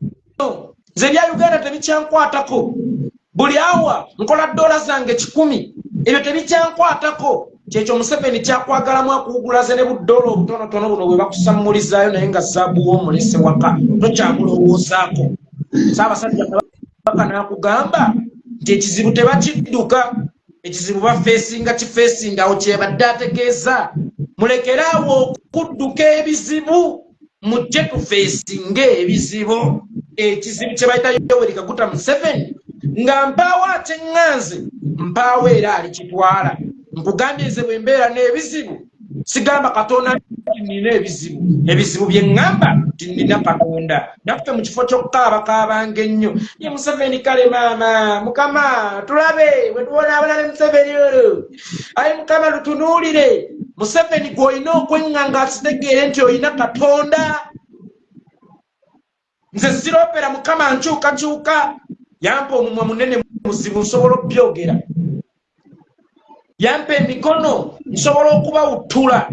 nze ebya Uganda tebikyankwatako. Buli awa nkola dola zange 10 ebyo tebikyankwatako. Kyekyo Museveni kyakwagalamu akuwugulaze ne buddola obutonotono buno bwe bakusammulizaayo naye nga zzaabu w'omulese waka tokyamulowoozaako. Ssaabasajja Kabaka n'akugamba nti ekizibu tebakidduka. Ekizibu bafeesinga kifeesinga awo kyebadde ategeeza. Mulekeraawo okudduka ebizibu mujje tufeesinga ebizibu. Ekizibu kye bayita Yoweri Kaguta Museveni nga mpaawo ateŋŋanze mpaawo era alikitwala. Nkugambye nze bwe mbeera n'ebizibu sigamba katonda nina ebizibu bye ŋŋamba nti nina katonda naffe mu kifo ky'okukaabakaabanga ennyo ye Museveni kale maama mukama tulabe bwe tubonaabona ne Museveni oyo ayi mukama lutunuulire Museveni gw'olina okweŋŋanga asitegeere nti olina katonda nze siroopera mukama nkyukakyuka yampa omumwa munene muzibu nsobola okubyogera yampa emikono nsobola okubawuttula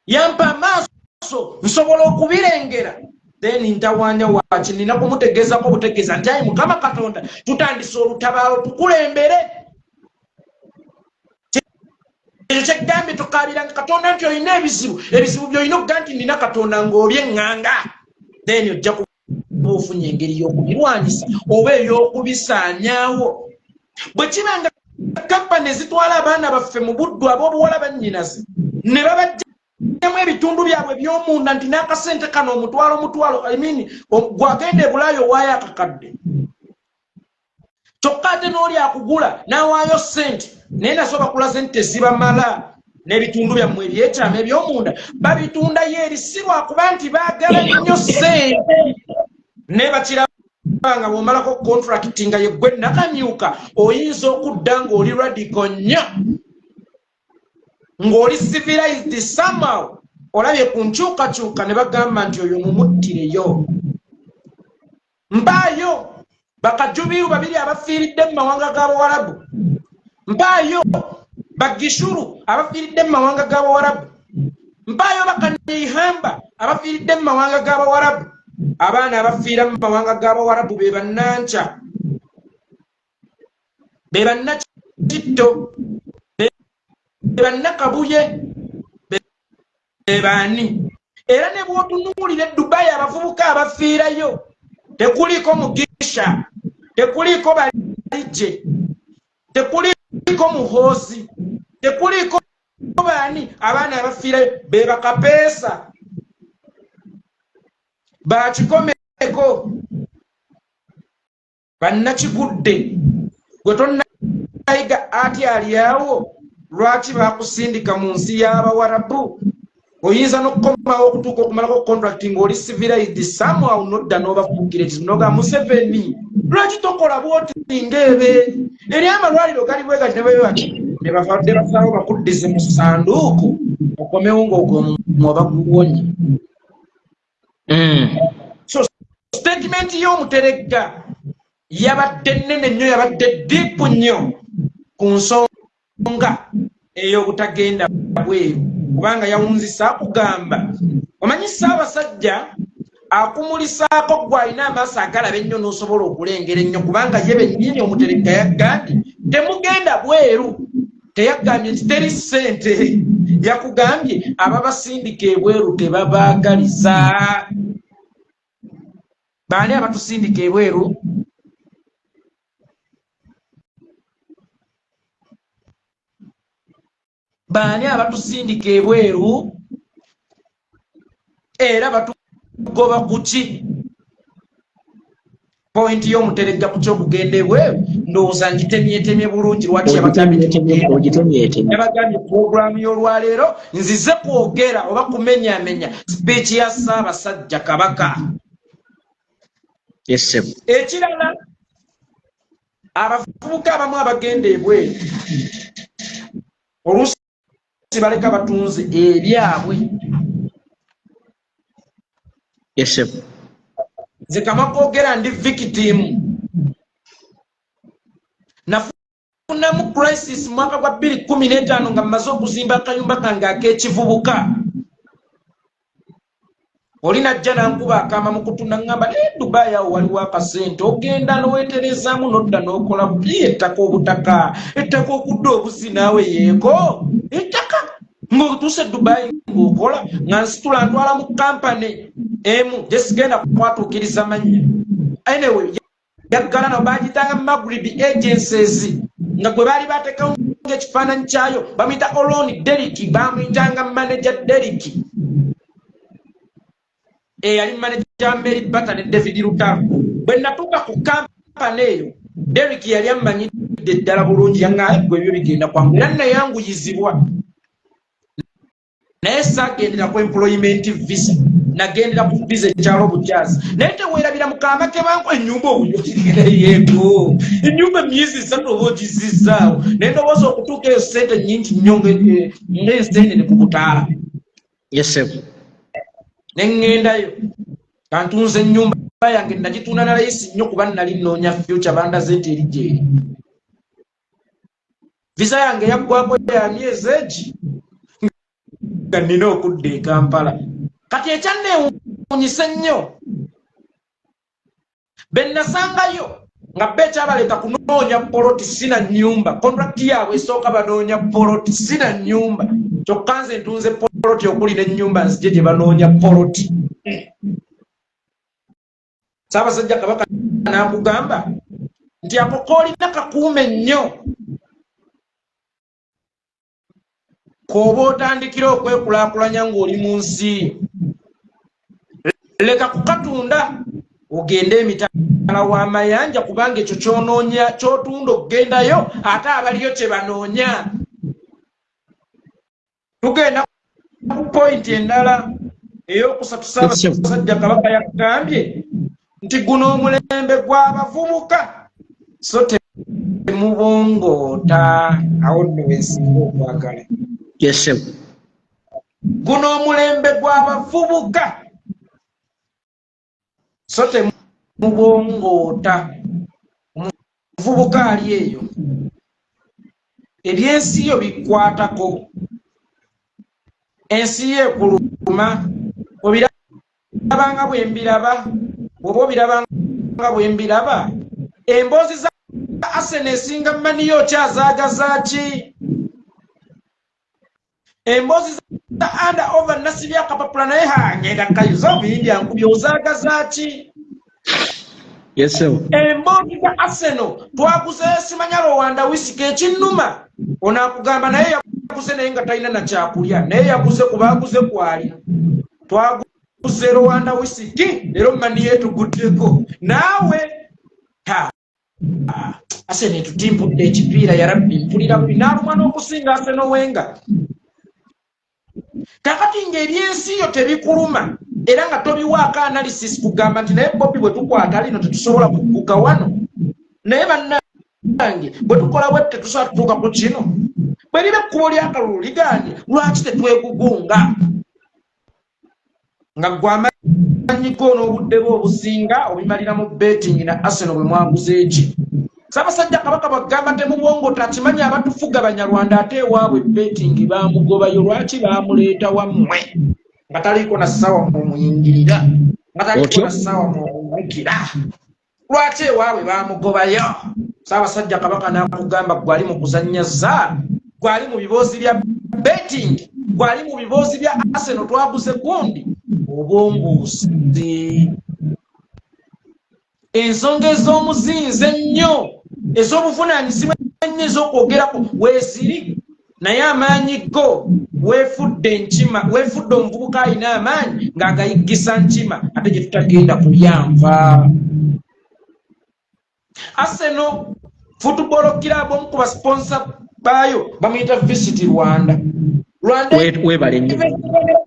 yampa amaaso nsobola okubirengera then ntawanya waki nina kumutegeezako obutegeeza nti ayi mukama katonda tutandise olutabaalo tukulembere ekyo kyegambye tukaabiranga katonda nti olina ebizibu byolina okuga nti nina katonda ng'obyeŋŋanga then ojja kuba ofunye engeri y'okubirwanyisa oba ey'okubisaanyaawo bwe kibanga kampani ezitwala abaana baffe mu buddu ab'obuwala bannyinaze ne babajjamu ebitundu byabwe by'omunda nti n'akasente kano omutwalo gwagenda e Bulaaya owaayo akakadde kyokka ate n'oli akugula n'awaayo ssente naye nazo bakulaze nti tezibamala n'ebitundu byammwe ebyekyama eby'omunda babitundayo eri si lwakuba nti baagala nnyo ssente ne bakiraba nga bw'omalako contract nga yeggwe nakamyuka oyinza okudda ng'oli radical nnyo ng'oli civilized somehow olabye ku nkyukakyuka ne bagamba nti oyo mumuttireyo mpaayo bakajjubiru babiri abafiiridde mu mawanga g'Abawarabu mpaayo bagishuru abafiiridde mu mawanga g'Abawarabu mpaayo bakanihamba abafiiridde mu mawanga g'Abawarabu abaana abafiira mu mawanga g'Abawarabu be bannanca be bannakitto be bannakabuye be baani era ne bw'otunuulira Dubai abavubuka abafiirayo tekuliko Mugisha tekuliko Balijje tekuliko Muhoozi tekuliko baani abaana abafiirayo be bakapeesa bakikomeko bannakigudde gwe tonnayiga ati aliawo lwaki bakusindika mu nsi y'Abawarabu oyinza n'okukomawo okutuuka okumalako contracting oli civilized somehow nodda n'obafuukira ekinoga Museveni lwaki tokola bwoti ng'ebe eri amalwaliro gali bwe gati ne bavadde basalawo bakuddize mu ssanduuku okomewo ng'ogwomumwa baguwonye so statement y'omuteregga yabadde nnene nnyo yabadde deep nnyo ku nsonga ey'obutagenda bweru kubanga yawunzisa akugamba omanyi Ssaabasajja akumulisaako gw'alina amaaso agalaba ennyo n'osobola okulengera ennyo kubanga ye bennyini omuteregga yaggambye temugenda bweru teyagambye nti teri ssente yakugambye ababasindika ebweru tebabaagaliza baani abatusindika ebweru baani abatusindika ebweru era batugoba kuki point y'omuteregga ku kyokugenda ebweru ndowooza ngitemyetemye bulungi lwaki yabagambye programu y'olwaleero nzize kwogera oba kumenyamenya speech ya Ssaabasajja Kabaka ekirala abavubuka abamu abagenda ebweru oluusi baleka batunze ebyabwe nze kama kwogera ndi victim nafunamu crisis mu mwaka gwa 2015 nga mmaze okuzimba akayumba kange ak'ekivubuka oli najja nankuba akama mu kutunda ngamba Dubai awo waliwo akasente ogenda n'oweeterezaamu n'odda n'okola ettaka obutaka ettaka okudda obusi naawe yeeko ettaka ng'otuuse Dubai ng'okola nga nsitula ntwala mu kampani emu gye sigenda kwatuukiriza mannya anyway yaggala no baagitanga Maghrib agencies nga gwe baali bateekawo ng'ekifaananyi kyayo bamuyita Oloni Deriki bamuyitanga manager Deriki yali manager Mary Bata ne David Lutalo bwe natuuka ku kampani eyo Deriki yali amanyidde ddala bulungi yaŋŋaye gwe ebyo bigenda kwangu era nayanguyizibwa naye saagendera ku employment visa nagendera ku visa ekyalo bukyazi naye teweerabira mukama ke bangu ennyumba obuyoyeeko ennyumba emyezi 3 oba ogizizaawo naye ndowooza okutuuka eyo ssente nnyingi nnyo ng'enseenene ku butaala neŋŋendayo kantunze ennyumba yange nagituuna na layisi nnyo kuba nali nnoonya future bandaze nti eri gyeri visa yange yaggwako ya myezi egi nga nnina okudda e Kampala kati ekyanneewuunyisa ennyo be nasangayo nga be ekyabaleka kunoonya poloti sina nnyumba kontrakiti yaabwe esooka banoonya poloti sina nnyumba kyokka nze ntunze poloti okuli n'ennyumba nzije gye banoonya poloti Ssaabasajja Kabaka n'akugamba nti ako koolina kakuume nnyo k'oba otandikira okwekulaakulanya ng'oli mu nsi leka kukatunda ogende emitala w'amayanja kubanga ekyo kyonoonya ky'otunda okugendayo ate abaliyo kye banoonya tugenda ku pointi endala ey'okusatu Ssaabasajja Kabaka yakugambye nti guno omulembe gw'abavubuka so temubongoota awo nno wensinga okwagala guno omulembe gw'abavubuka so temubongoota omuvubuka ali eyo ebyensi yo bikwatako ensi ye ekuluma obirabanga bwembiraba oba obirabanga bwembiraba emboozi za Arsenal esinga maniyo okyazaagazaaki emboozi za under over nasibya akapapula naye ngenda kayuza obuyindi ankubye ozaagazaaki emboozi za Arsenal twaguze simanya Rwanda wisiki ekinnuma onaakugamba naye yaguze naye nga talina na kyakulya naye yaguze kubaaguze kwali twaguze Rwanda wisiki leero maniyo etuguddeko naawe Arsenal tutimpudde ekipiira yarabbi mpulira bubi n'alumwa n'okusinga Arsenal Wenger kakati ng'ebyensi yo tebikuluma era nga tobiwaako analysis kugamba nti naye Bobby bwe tukwata lino tetusobola kugguka wano naye bannange bwe tukola bwe tetusobola tutuuka ku kino bwe liba ekkubo lyakalulu ligaanye lwaki tetwegugunga nga gw'amanyiko n'obudde bwe obusinga obimalira mu betting na Arsenal bwe mwaguze eki Ssaabasajja Kabaka bagamba temubongoota akimanyi abatufuga Banyarwanda ate ewaabwe betting baamugobayo lwaki baamuleeta wammwe nga taliiko na ssaawa mumuyingirira nga taliiko na ssaawa mumumukira lwaki ewaabwe baamugobayo Ssaabasajja Kabaka n'akugamba gwali mu kuzannya zzaala gwali mu biboozi bya betting gwali mu biboozi bya Arsenal twaguze gundi obwonguusi ensonga ez'omuzinze ennyo ez'obuvunaanyizibwa ennyo ez'okwogerako weeziri naye amaanyi go weefudde enkima weefudde omuvubuka alina amaanyi ng'agayiggisa nkima ate gye tutagenda kulyanva Arsenal football club omu ku basponsa baayo bamuyita Visit Rwanda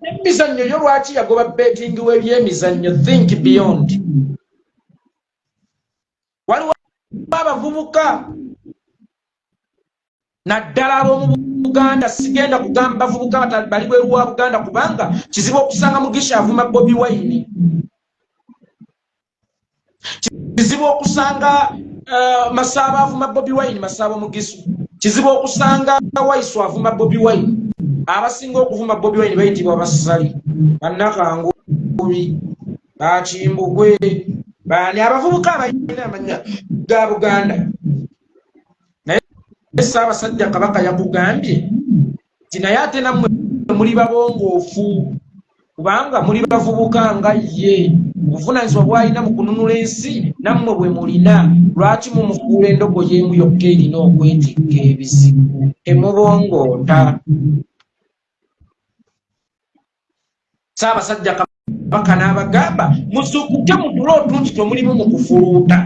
emizannyo yo lwaki yagoba betting w'ebyemizannyo think beyond waliwo abavubuka naddala ab'omu Buganda sigenda kugamba bavubuka bali bweru wa Buganda kubanga kizibu okusanga Mugisha avuma Bobi Wine kizibu okusanga Masaba avuma Bobi Wine Masaba Mugisu kizibu okusanga Waisu avuma Bobi Wine abasinga okuvuma Bobi Wine bayitibwa basali bannakangubi bakimbugwe bani abavubuka abalina amanya ga Buganda naye Ssaabasajja Kabaka yakugambye nti naye ate nammwe muli babongoofu kubanga muli bavubuka nga ye obuvunaanyizibwa bw'alina mu kununula ensi nammwe bwe mulina lwaki mumufuula endogo y'emu yokka erina okwetikka ebizibu temubongoota Ssaabasajja Kabaka n'abagamba muzuukuke mutule otungi temulimu mu kufuluuta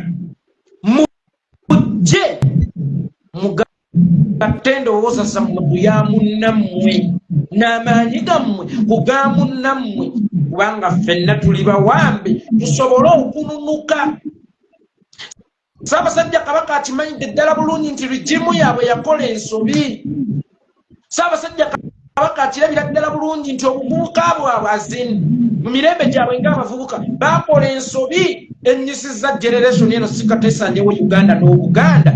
mujje mugatte endowooza zammwe ku ya munnammwe n'amaanyi gammwe kugamu nammwe kubanga ffenna tuli bawambe tusobole okununuka. Ssaabasajja Kabaka akimanyidde ddala bulungi nti rigimu yaabwe yakola ensobi. Ssaabasajja Kabaka akirabira ddala bulungi nti obuvubuka bwabwe azini mu mirembe gyabwe ng'abavubuka baakola ensobi ennyisizza generation eno sikateesanyewo Uganda n'Obuganda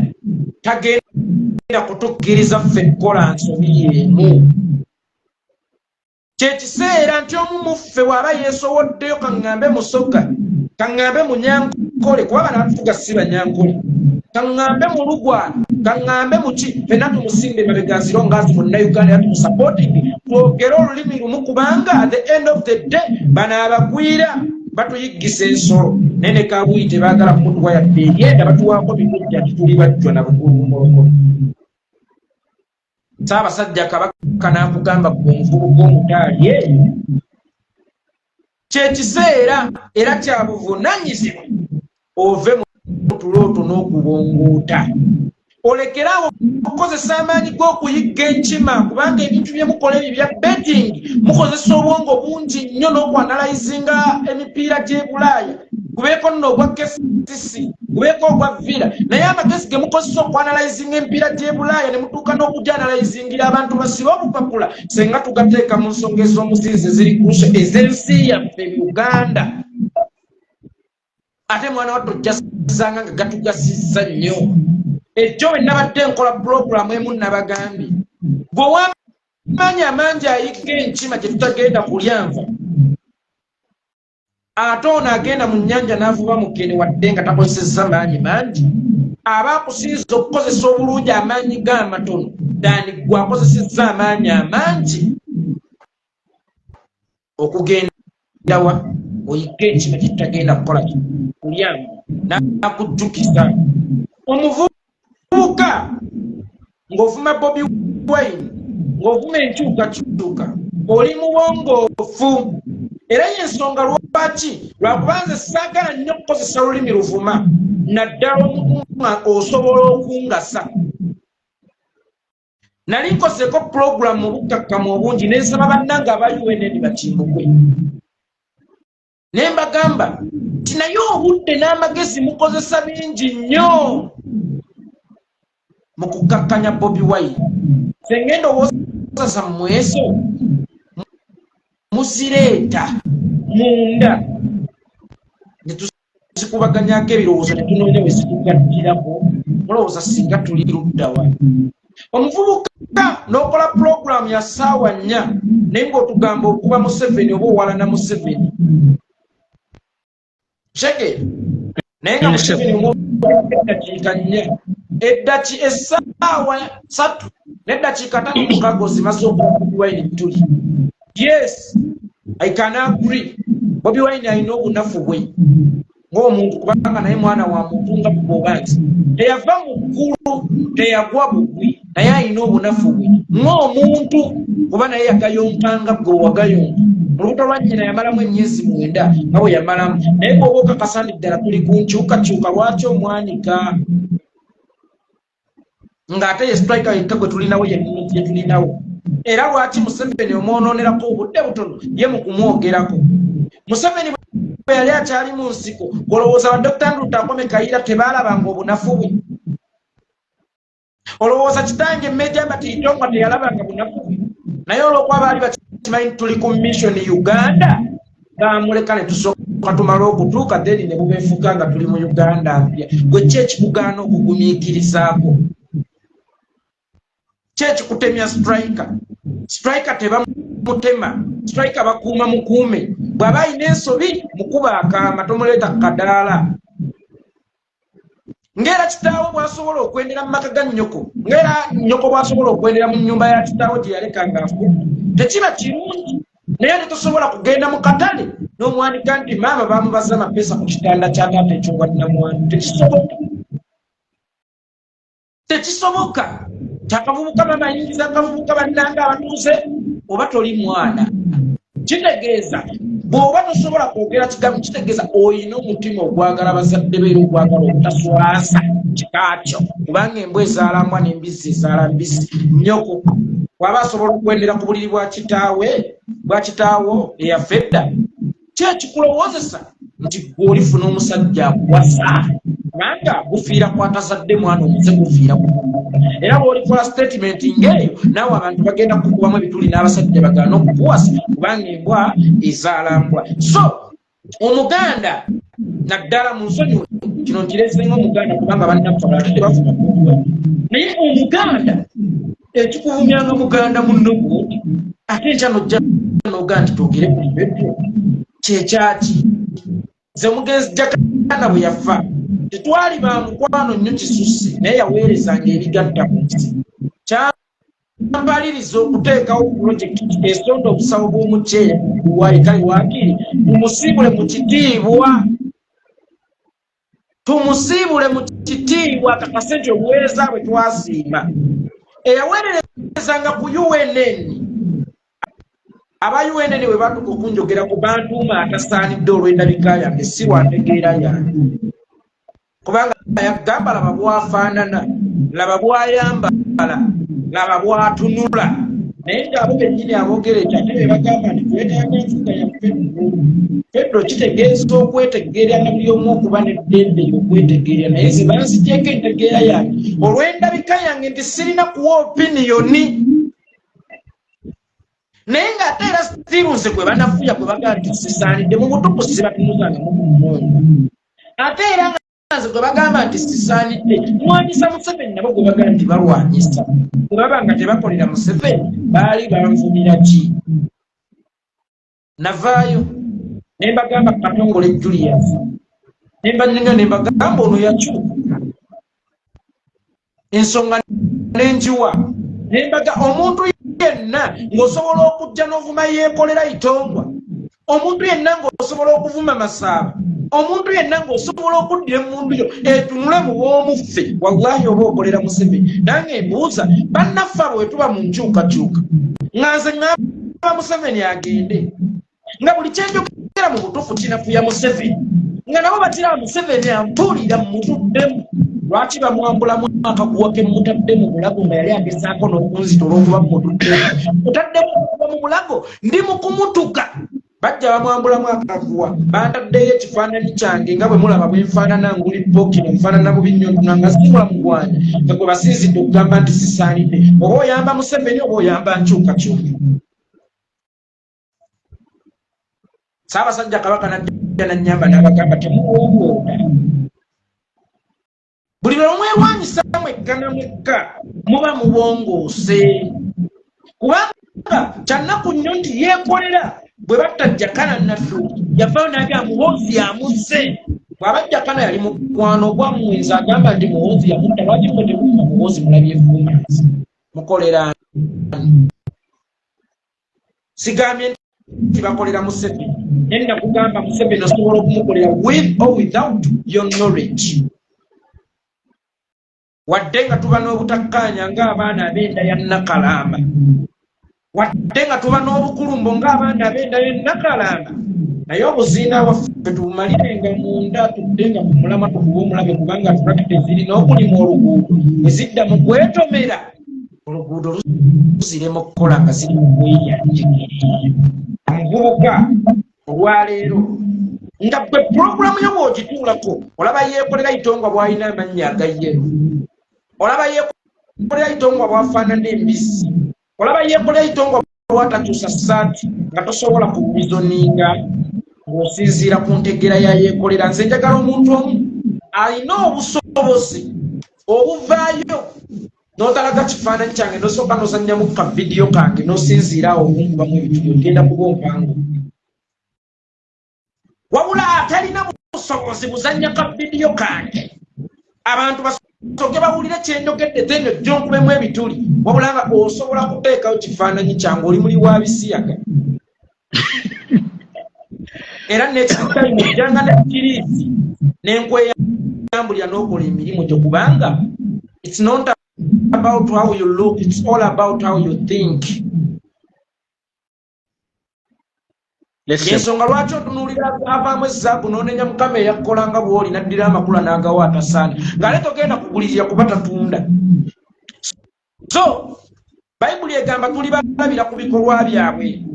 tagenda kutukkiriza ffe kukola nsobi emu. Kyekiseera nti omu mu ffe bw'aba yeesowoddeyo kaŋŋambe Musoga, kaŋŋambe Munyankole kuba bano abatufuga si Banyankole, kaŋŋambe Mulugwa, kaŋŋambe muki ffenna tumusimbe emabega nsiro nga nti Munnayuganda era tumusapootingi twogere olulimi lumu kubanga at the end of the day bano abagwira batuyiggisa ensolo naye ne Kabuyi tebaagala kumutuwa yadde eryenda batuwaako bikujja tituli bajjwa na bugulumuloko. Ssaabasajja Kabaka n'akugamba gwe omuvubuka omutaali eyo kyekiseera era kya buvunaanyizibwa ove mu tulooto n'okubongoota. Olekeraawo okukozesa amaanyi g'okuyigga enkima kubanga ebintu bye mukola ebyo bya betting mukozesa obwongo bungi nnyo n'okwanalayizinga emipiira gy'e Bulaaya kubeeko nno ogwa KCC kubeeko ogwa Villa naye amagezi ge mukozesa okwanalayizinga emipiira gy'e Bulaaya ne mutuuka n'okugyanalayizingira abantu basiba obupapula senga tugateeka mu nsonga ez'omuzinzi eziri kurusha ez'ensi yaffe Uganda. Ate mwana wattu ojjasanga nga gatugasizza nnyo. Ejjo bwe nabadde nkola pulogulaamu emu nabagambye gwe wamaanyi amangi ayigga enkima gye tutagenda kulya nva ate ono agenda mu nnyanja n'avuba mukene wadde nga takozesezza maanyi mangi aba akusinza okukozesa obulungi amaanyi g'amatono ddaani gwe akozesezza amaanyi amangi okugenda wa oyigga enkima gye tutagenda kukola kulya nva n'akujjukiza omuvubuka ng'ovuma Bobi Wine ng'ovuma enkyukakyuka oli muwongoofu era y'ensonga lwaki lwakubanza saagala nnyo okukozesa olulimi luvuma naddala omutuma osobola okungasa. Nali nkozeeko pulogulaamu mu bukkakkamu obungi ne nsaba bannange aba UNN bakimbugwe ne mbagamba nti naye obudde n'amagezi mukozesa bingi nnyo mu kukakkanya Bobi Wine. Senga endowooza zammwe ezo muzireeta munda ne tuzikubaganyako ebirowoozo ne tunoonya we zitugattirako mulowooza singa tuli luddawa. Omuvubuka n'okola pulogulaamu ya ssaawa 4 naye ng'otugamba okuba Museveni oba owalana Museveni shege naye nga Museveni eddakiika 4 essaawa 3 n'eddakiika 5 mukago zimaze okuba Bobi Wine tuli. Yes, I can agree. Bobi Wine alina obunafu bwe ng'omuntu kubanga naye mwana wa muntu nga bw'obanti teyava mu ggulu teyagwa bugwi naye alina obunafu bwe ng'omuntu kuba naye yagayompanga gwe wagayompa mu lubuto lwa nnyina yamalamu emyezi 9 nga bwe yamalamu naye bw'oba okakasandi ddala tuli ku nkyukakyuka lwaki omwanika ng'ate ye striker yekka gwe tulinawo yennyini gye tulinawo era lwaki Museveni omwononerako obudde butono ye mu kumwogerako. Museveni bwe yali akyali mu nsiko olowooza ba Dr. Andrew Takome Kayiira tebaalabanga obunafu bwe? Olowooza kitange Meja Batiitongo teyalabanga bunafu bwe? Naye olw'okuba baali bakimanyi tuli ku mission Uganda baamuleka ne tusooka tumala okutuuka then ne bubeefuka nga tuli mu Uganda mpya. Gwe ki ekikugaana okugumiikirizaako? Ki ekikutemya striker tebamutema striker bakuuma mukuume bw'aba alina ensobi mukuba akaama tomuleeta kadaala. Ng'era kitaawo bw'asobola okwendera mu maka ga nnyoko ng'era nnyoko bw'asobola okwendera mu nnyumba ya kitaawo gye yaleka ng'afudde tekiba kirungi. Naye ate tosobola kugenda mu katale n'omwanika nti maama baamubaza amapeesa ku kitanda kya taata ekyogwa nnamwandu. Tekisoboka. Akavubuka bamayingiza akavubuka bannanga abatuuze oba toli mwana. Kitegeeza bw'oba tosobola kwogera kigambo kitegeeza oyina omutima ogwagala bazadde beera ogwagala obutaswasa kikaakyo kubanga embwa ezaala mbwa n'embizzi ezaala mbisi nnyoko waba asobola okwendera ku buliri bwa kitaawo eyafedda kyekikulowozesa nti gw'olifuna omusajja akuwasa kubanga gufiira kwatazadde mwana omuze gufiira era bw'olikola statement ng'eyo naawe abantu bagenda kukubamu ebituli n'abasajja bagaana okukuwasa kubanga embwa ezaala mbwa. So omuganda naddala mu nsonyiwe kino nkireesenga omuganda kubanga bannaffe ate tebafuna kuwa naye omuganda ekikuvumyanga muganda munno gwoti ate enkya nojja noga nti twogere ku libedro kyekyaki nze mugenzi jakana bwe yafa tetwali ba mukwano nnyo kisusse naye yaweerezanga ebigatta mu nsi kyambaliriza okuteekawo pulojekiti esonda obusawo bw'omuceere waekali wakiri tumusiibule mu kitiibwa tumusiibule mu kitiibwa kakasente obuweereza bwe twasiima eyaweererezanga ku UNN aba UNN bwe batuka okunjogera ku bantuuma atasaanidde olw'endabika yange si wantegeera yange kubanga yagamba laba bwafaanana laba bwayambala laba bwatunula naye ngaabo bennyini aboogera ekyo ate be bagamba nti twetaaga enfuga ya Pedro kitegeeza okwetegeerya na buli omu okuba n'eddembe okwetegeerya naye ze banzigyeko entegeera yange olw'endabika yange nti sirina kuwa opiniyoni naye ng'ate era stirunze gwe banafuya gwe bagaa nti sisaanidde mu butuufu sibatunuzanga mumundu ate era nze gwe bagamba nti sisaanidde mwanyisa Museveni nabo gwe bagaa nti balwanyisa bwe baba nga tebakolera Museveni baali banvumira ki navaayo ne mbagamba Katongole Julius ne mbagamba ono yakyuka ensonga n'enjiwa ne mbaga omuntu yenna ng'osobola okujja n'ovuma yeekolera Itongwa omuntu yenna ng'osobola okuvuma Masaba omuntu yenna ng'osobola okuddira emmundu yo etunule mu bw'omuffe wallahi oba okolera Museveni nange mbuuza bannaffe abo bwe tuba mu nkyukakyuka nga nze ng'aba Museveni agende nga buli kyenjogera mu butuufu kinafuya Museveni nga nabo batira Museveni ampuulira mmutuddemu lwaki bamwambulamu akaguwa ke mutadde mu bulago nga yali agezaako n'okunzitola okuba mmutuddemu mutaddemu okuba mu bulago ndi mu kumutuka bajja bamwambulamu akaguwa bantaddeyo ekifaananyi kyange nga bwe mulaba bwe nfaanana nguli pokino nfaanana bubi nnyo nga simula mugwanya nga gwe basinzidde okugamba nti sisaanidde oba oyamba Museveni oba oyamba nkyukakyuka. Ssaabasajja Kabaka najja nannyamba n'abagamba temuwoowoota buli lwe mwerwanyisa mwekka na mwekka muba mubongoose kubanga kyannaku nnyo nti yeekolera bwe battajja Kana Naddu yavaayo n'agamba Muhoozi amuzze bw'abajja Kana yali mukwano gwammwenzi agamba nti Muhoozi yamutta lwaki mwe temumma Muhoozi mulabye Fumansi mukolera sigambye nti bakolera Museveni naye nakugamba Museveni osobola okumukolera with or without your knowledge wadde nga tuba n'obutakkaanya ng'abaana ab'enda ya Nakalamba wadde nga tuba n'obukulumbo ng'abaana ab'enda ya Nakalamba naye obuziina bwaffe tubumalirenga munda tudde nga ku mulama tukuba omulabe kubanga turakite zirina okulima oluguudo bwe zidda mu kwetomera oluguudo luziremu okukola nga ziri mu kweyanjigirira omuvubuka olwaleero nga gwe pulogulamu yo bw'ogituulako olaba yeekolera Itongwa bw'alina amannya agayero olaba yeekolera Itongwa bw'afaanana embisi olaba yeekolera Itongwa bw'atakyusa ssaati nga tosobola kubizoninga ng'osinziira ku ntegera ya yeekolera. Nze njagala omuntu omu alina obusobozi obuvaayo n'otalaga kifaananyi kyange n'osooka n'ozannyamu ka vidiyo kange n'osinziira awo okunkubamu ebituli ogenda kuba ompangu wabula atalina busobozi buzannya ka vidiyo kange abantu basoge bawulire kyenjogedde then ojja onkubemu ebituli wabula nga osobola kuteekawo kifaananyi kyange oli muli wa bisiyaga era n'ekitali mujjanga nekiriisi n'enkweyambulira n'okola emirimu gyo kubanga it's not about how you look, it's all about how you think. Ensonga lwaki otunuulira avaamu ezaabu n'onenya Mukama eyakkola nga bw'oli n'addira amakula n'agawa atasaana ng'ale togenda kugulirira kuba tatunda. So Bayibuli egamba tuli balabira ku bikolwa byabwe.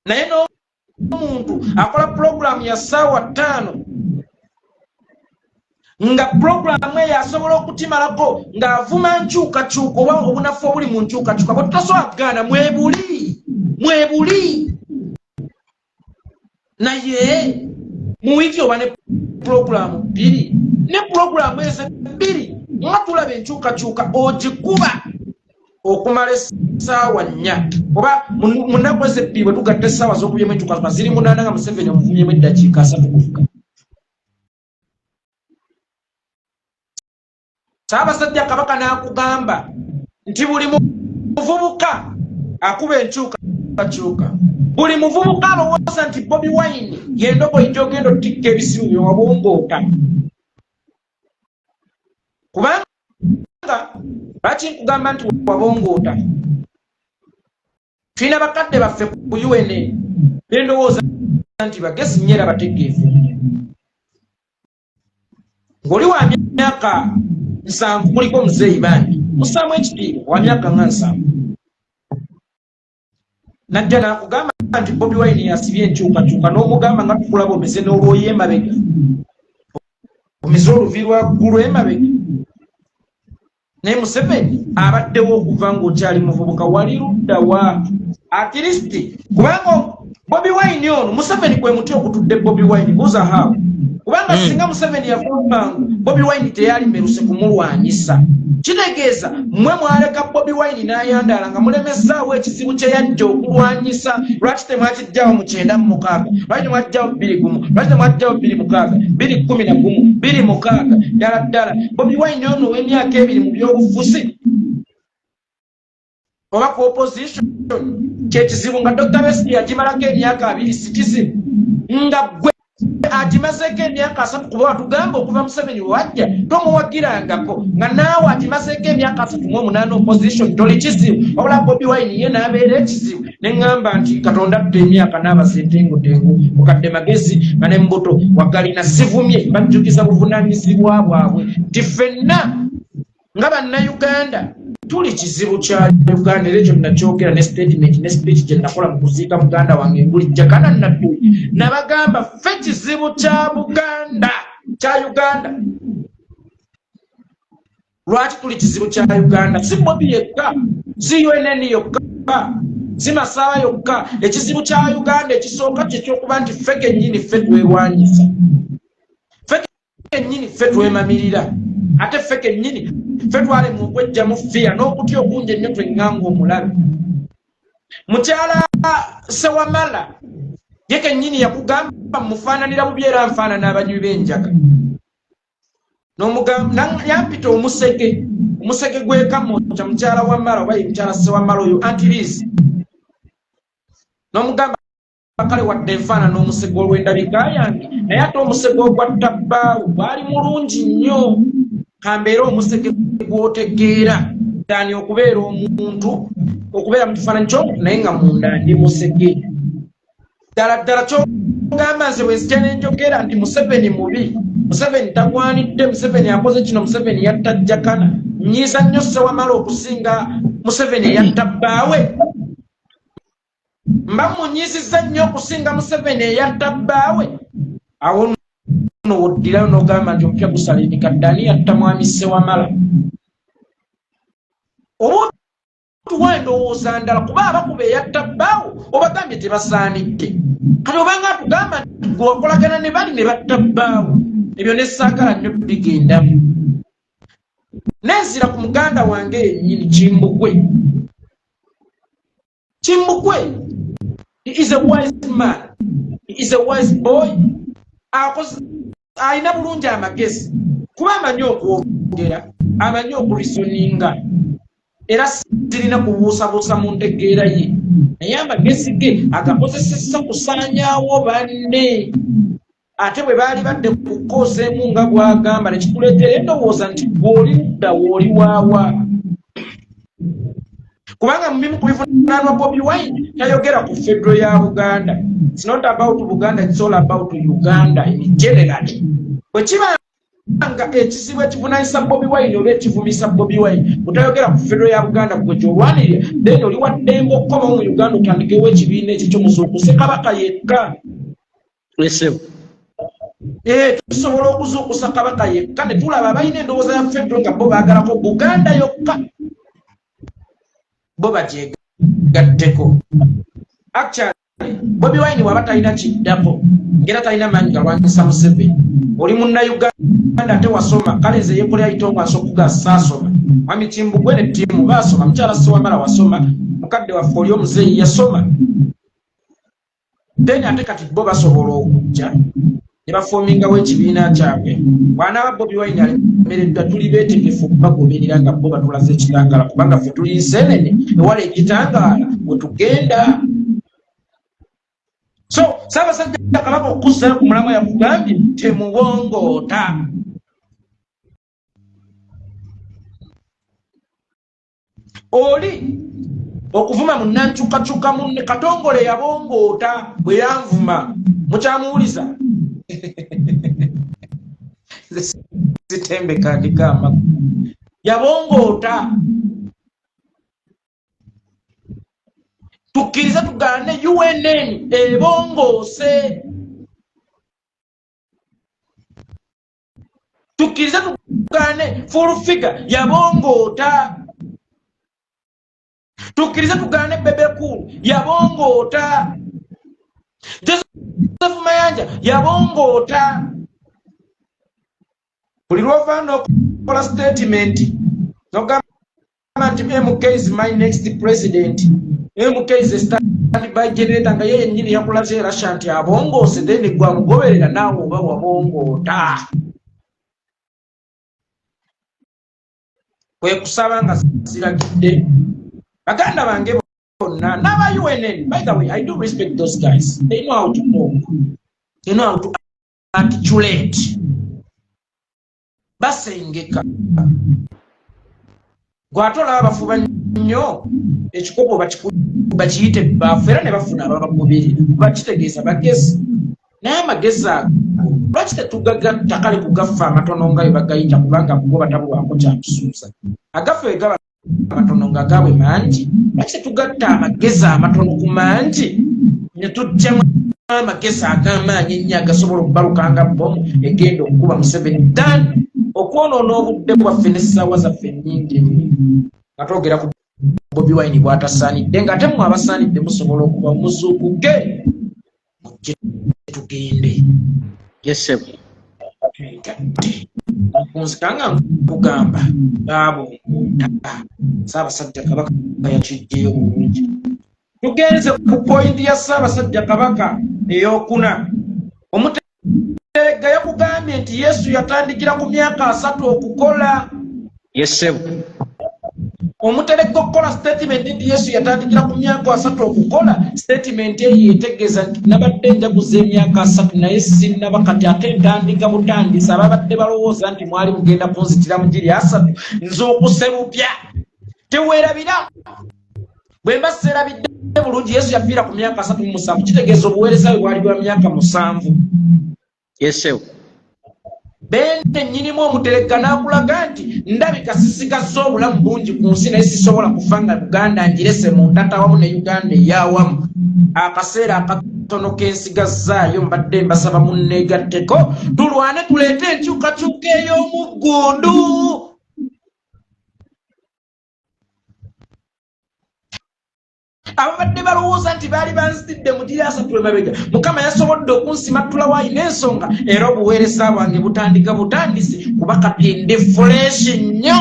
Naye n'omuntu akola program ya ssaawa 5 nga program eyo asobola okutimalako ng'avuma nkyukakyuka oba obunafu obuli mu nkyukakyuka bwe tutasobola kugaana mwebuli naye mu wiiki oba ne program 2 ne program ezo 2 nga tulaba enkyukakyuka ogikuba okumala essaawa 4 oba mu nnaku ezo 2 bwe tugatta essaawa z'okubyemu enkyukakyuka ziri 8 nga Museveni omuvumyemu eddakiika 3 kuvuga. Ssaabasajja Kabaka n'akugamba nti buli muvubuka akuba enkyukakyuka, buli muvubuka alowooza nti Bobi Wine y'endogoyi gy'ogenda otikka ebisimu bye wabongoota. Kubanga lwaki nkugamba nti wabongoota? Tulina bakadde baffe ku UN bendowooza nti bagezi nnyo era bategeevu. Ng'oli wa myaka 7 muliko Muzeeyi Bandi musaamu ekitiibwa wa myaka nga 7 najja n'akugamba nti Bobi Wine yasibye enkyukakyuka n'omugamba nga tukulaba omeze n'olwoyo emabega, omeze oluvi lwa ggulu emabega. Naye Museveni abaddewo okuva ng'okyali muvubuka wali ludda wa at least kubanga Bobi Wine ono Museveni kwe muti okutudde Bobi Wine buuza haawe kubanga singa Museveni yavumanga Bobi Wine teyali meruse kumulwanyisa. Kitegeeza mmwe mwaleka Bobi Wine n'ayandaala nga mulemesaawo ekizibu kye yajja okulwanyisa. Lwaki temwakijjawo mu 9 lwaki temwakijjawo 2 lwaki temwakijjawo 2 11 2 ddala Bobi Wine ono w'emyaka 2 mu by'obufuzi oba ku opposition kyekizibu nga Dr. Besigye yagimalako emyaka 2 si kizibu nga gwe atimazeko emyaka 3 kuba watugamba okuva Museveni wajja tomuwagirangako nga naawe atimazeko emyaka 38 opposition toli kizibu. Wabula Bobi Wine ye n'abeera ekizibu ne ŋŋamba nti Katonda atta emyaka n'abasa entengotengo mukadde magezi nga n'embuto wagalina sivumye bajjukiza buvunaanyizibwa bwabwe nti ffenna nga bannayuganda tuli kizibu kya Uganda. Era ekyo nakyogera ne statement ne speech gye nakola mu kuziika muganda wange Ngulijja Kana Nadduli nabagamba ffe kizibu kya Uganda. Lwaki tuli kizibu kya Uganda? Si Bobi yekka, si UNN yokka, si Masaba yokka. Ekizibu kya Uganda ekisooka kyekyokuba nti ffe kennyini ffe twerwanyisa, ffe kennyini ffe twemamirira, ate ffe kennyini ffe twale mu kwejjamu fiya n'okutya okungi ennyo tweŋŋanga omulabe. Mukyala Sewamala ye kennyini yakugamba mufaananira bubi era nfaanana abanywi b'enjaga. N'omugamba yampita omusege gw'ekamooca mukyala wa Mala oba ye mukyala Sewamala oyo Antilizi. N'omugamba kale wadde enfaanana n'omusege olw'endabika yange naye ate omusege ogwa Tabbaawo gwali mulungi nnyo. Kambeera omusege gw'otegeera ddaani okubeera omuntu okubeera mu kifaananyi ky'omuntu naye nga munda ndi musege. Ddala ky'ogamba nze bwe nzija ne njogera nti Museveni mubi, Museveni tagwanidde, Museveni akoze kino, Museveni yatta Jakana, nnyiiza nnyo Sewamala okusinga Museveni eyatta bbaawe. Mba munyiizizza nnyo okusinga Museveni eyatta bbaawe. Awo no woddirayo n'ogamba nti omupya gusala emikadde ani yatta mwami Sewamala. Omuntu wa endowooza ndala kuba abakuba eyatta bbaawo obagambye tebasaanidde. Kati obanga atugamba nti gwe wakolagana ne bali ne batta bbaawo, ebyo ne saagala nnyo bigendamu. Nenzira ku muganda wange yennyini Kimbugwe. He is a wise man. He is a wise boy. Alina bulungi amagezi kuba amanyi okwogera, amanyi okulisoninga, era sirina kubuusabuusa mu ntegeera ye, naye amagezi ge agakozesesa kusaanyaawo banne. Ate bwe baali badde ku kkoosi emu nga bw'agamba ne kikuleetera endowooza nti gw'oli ludda w'oli waawa. Kubanga mu bimu ku bivunaanwa Bobi Wine tayogera ku federo ya Buganda. It's not about Buganda, it's all about Uganda in general. Bwe kiba nga ekizibu ekivunanyisa Bobi Wine oba ekivumisa Bobi Wine butayogera ku federo ya Buganda gwe gyolwanirira then oli waddemba okukomawo mu Uganda otandikewo ekibiina ekyo ky'omuzuukuse Kabaka yekka. Tusobola okuzuukusa Kabaka yekka ne tulaba abalina endowooza ya federo nga bo baagalako Buganda yokka bo bagyegatteko. Actually Bobi Wine waba talina kiddako ngera talina maanyi galwanyisa Museveni oli munnayuganda ate wasoma kale nze yekolera itongo asokuga saasoma Mwami Kimbugwe ne ttiimu baasoma mukyala Sewamala wasoma mukadde waffe oli omuzeeyi yasoma then ate kati bo basobola okujja ne bafoomingawo ekibiina kyabwe bw'anaaba Bobi Wine alemereddwa tuli beetegefu okubagoberera nga bo batulaze ekitangaala kubanga ffe tuli nseenene ewala ekitangaala we tugenda. So Ssaabasajja Kabaka okussa ku mulamwa yakugambye temuwongoota. Oli okuvuma munnancukacuka munne Katongole yabongoota bwe yanvuma mukyamuwuliza sitembe kandika amaku yabongoota. Tukkirize tugaane UNN ebongoose. Tukkirize tugaane full figure yabongoota. Tukkirize tugaane Bebe Cool yabongoota. Joseph Mayanja yabongoota. Buli lw'ovaana okukola statement n'ogamba nti MK is my next president. MK is a standby generator nga yeye nyini yakulaze era shanti abongoose then gwa mugoberera naawe oba wabongoota. Kwe kusaba nga siragidde baganda bange bonna n'aba UNN. By the way, I do respect those guys. They know how to talk. They know how to articulate. Basengeka gwatola abafuba nnyo ekikopo bakiyite baafu era ne bafuna ababagoberera bakitegeeza bagezi naye amagezi ago lwaki tetugagatta kale kugaffa amatono nga bwe bagayita kubanga bo batabulwako kyakusuuza agaffe gaba amatono nga gaabwe mangi lwaki tetugatta amagezi amatono ku mangi ne tujjamu amagezi ag'amaanyi ennyo agasobola okubalukanga bomu egenda okukuba Museveni dani okwonoona obudde bwaffe n'essaawa zaffe nnyingi nga twogera ku Bobi Wine bw'atasaanidde ng'ate mmwe abasaanidde musobola okuba muzuukuke mujje tugende. Yesebo nkunzikanga nkugamba baabongoota Ssaabasajja Kabaka yakijjeyo bulungi. Tugenze ku pointi ya Ssaabasajja Kabaka ey'okuna. Omuteega yakugambye nti Yesu yatandikira ku myaka 3 okukola. Yesebo Omuteregga okukola statement nti Yesu yatandikira ku myaka 3 okukola. Statement eyo yetegeeza nti nabadde njaguza emyaka 3 naye sinnaba kati ate ntandika butandisi. Ababadde balowooza nti mwali mugenda kunzitira mu giri 3 nze okuserupya teweerabira. Bwe mba serabidde bulungi Yesu yafiira ku myaka 37 kitegeeza obuweereza bwe bwali bwa myaka 7. Yesebo bende nnyinimu omuteregga n'akulaga nti ndabika sisigazza obulamu bungi ku nsi naye sisobola kufa nga Uganda ngirese mu ntata wamu ne Uganda ey'awamu. Akaseera akatono k'ensigazzaayo mbadde mbasaba munneegatteko tulwane tuleete enkyukakyuka ey'omuggundu. Ababadde balowooza nti baali banzitidde mu giri 3 emabega Mukama yasobodde okunsimattula waayina ensonga era obuweereza bwange butandika butandisi kuba kati ndi fresh nnyo.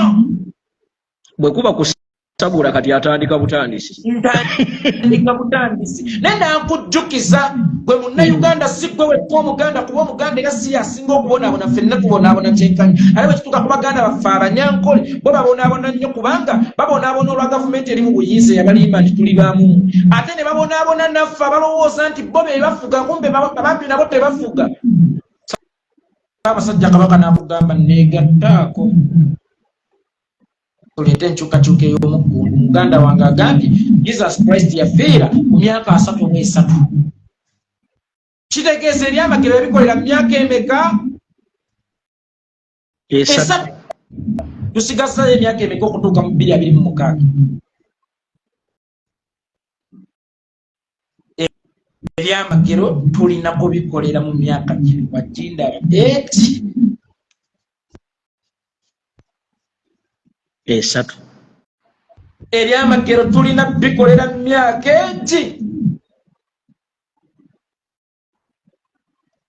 bwe kuba kusabula kati atandika butandisi. Ntandika butandisi naye nankujjukiza gwe munnayuganda si gwe wekka Omuganda kuba Omuganda era si asinga okubonaabona ffenna tubonaabona kyenkanyi ate bwe kituuka ku baganda baffe Abanyankole bo babonaabona nnyo kubanga babonaabona olwa gavumenti eri mu buyinza eyabalimba nti tuli bamu ate ne babonaabona naffe abalowooza nti bo be bafuga kumbe abampi nabo tebafuga. Ssaabasajja Kabaka n'akugamba nneegattaako tuleete enkyukakyuka ey'omuggundu. Muganda wange agambye Jesus Christ yafiira ku myaka 33. Kitegeeza eryamagero ebikolera mu myaka emeka esatu tusigaza emyaka emeka okutuuka mu 2026 ebyamagero tulina kubikolera mu myaka giri wajindaba eti esatu ebyamagero tulina bikolera mu myaka eti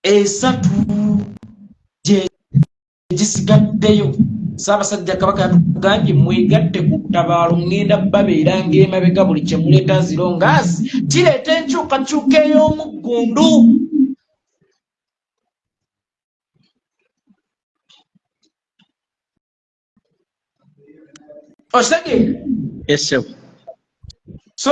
esatu gisigaddeyo. Ssaabasajja Kabaka yatugambye mwegatte ku ttabaalo ngenda babeera ng'emabega buli kye muleeta zirongaazi kireeta enkyukakyuka ey'omuggundu. Ositegeera? Essebu. So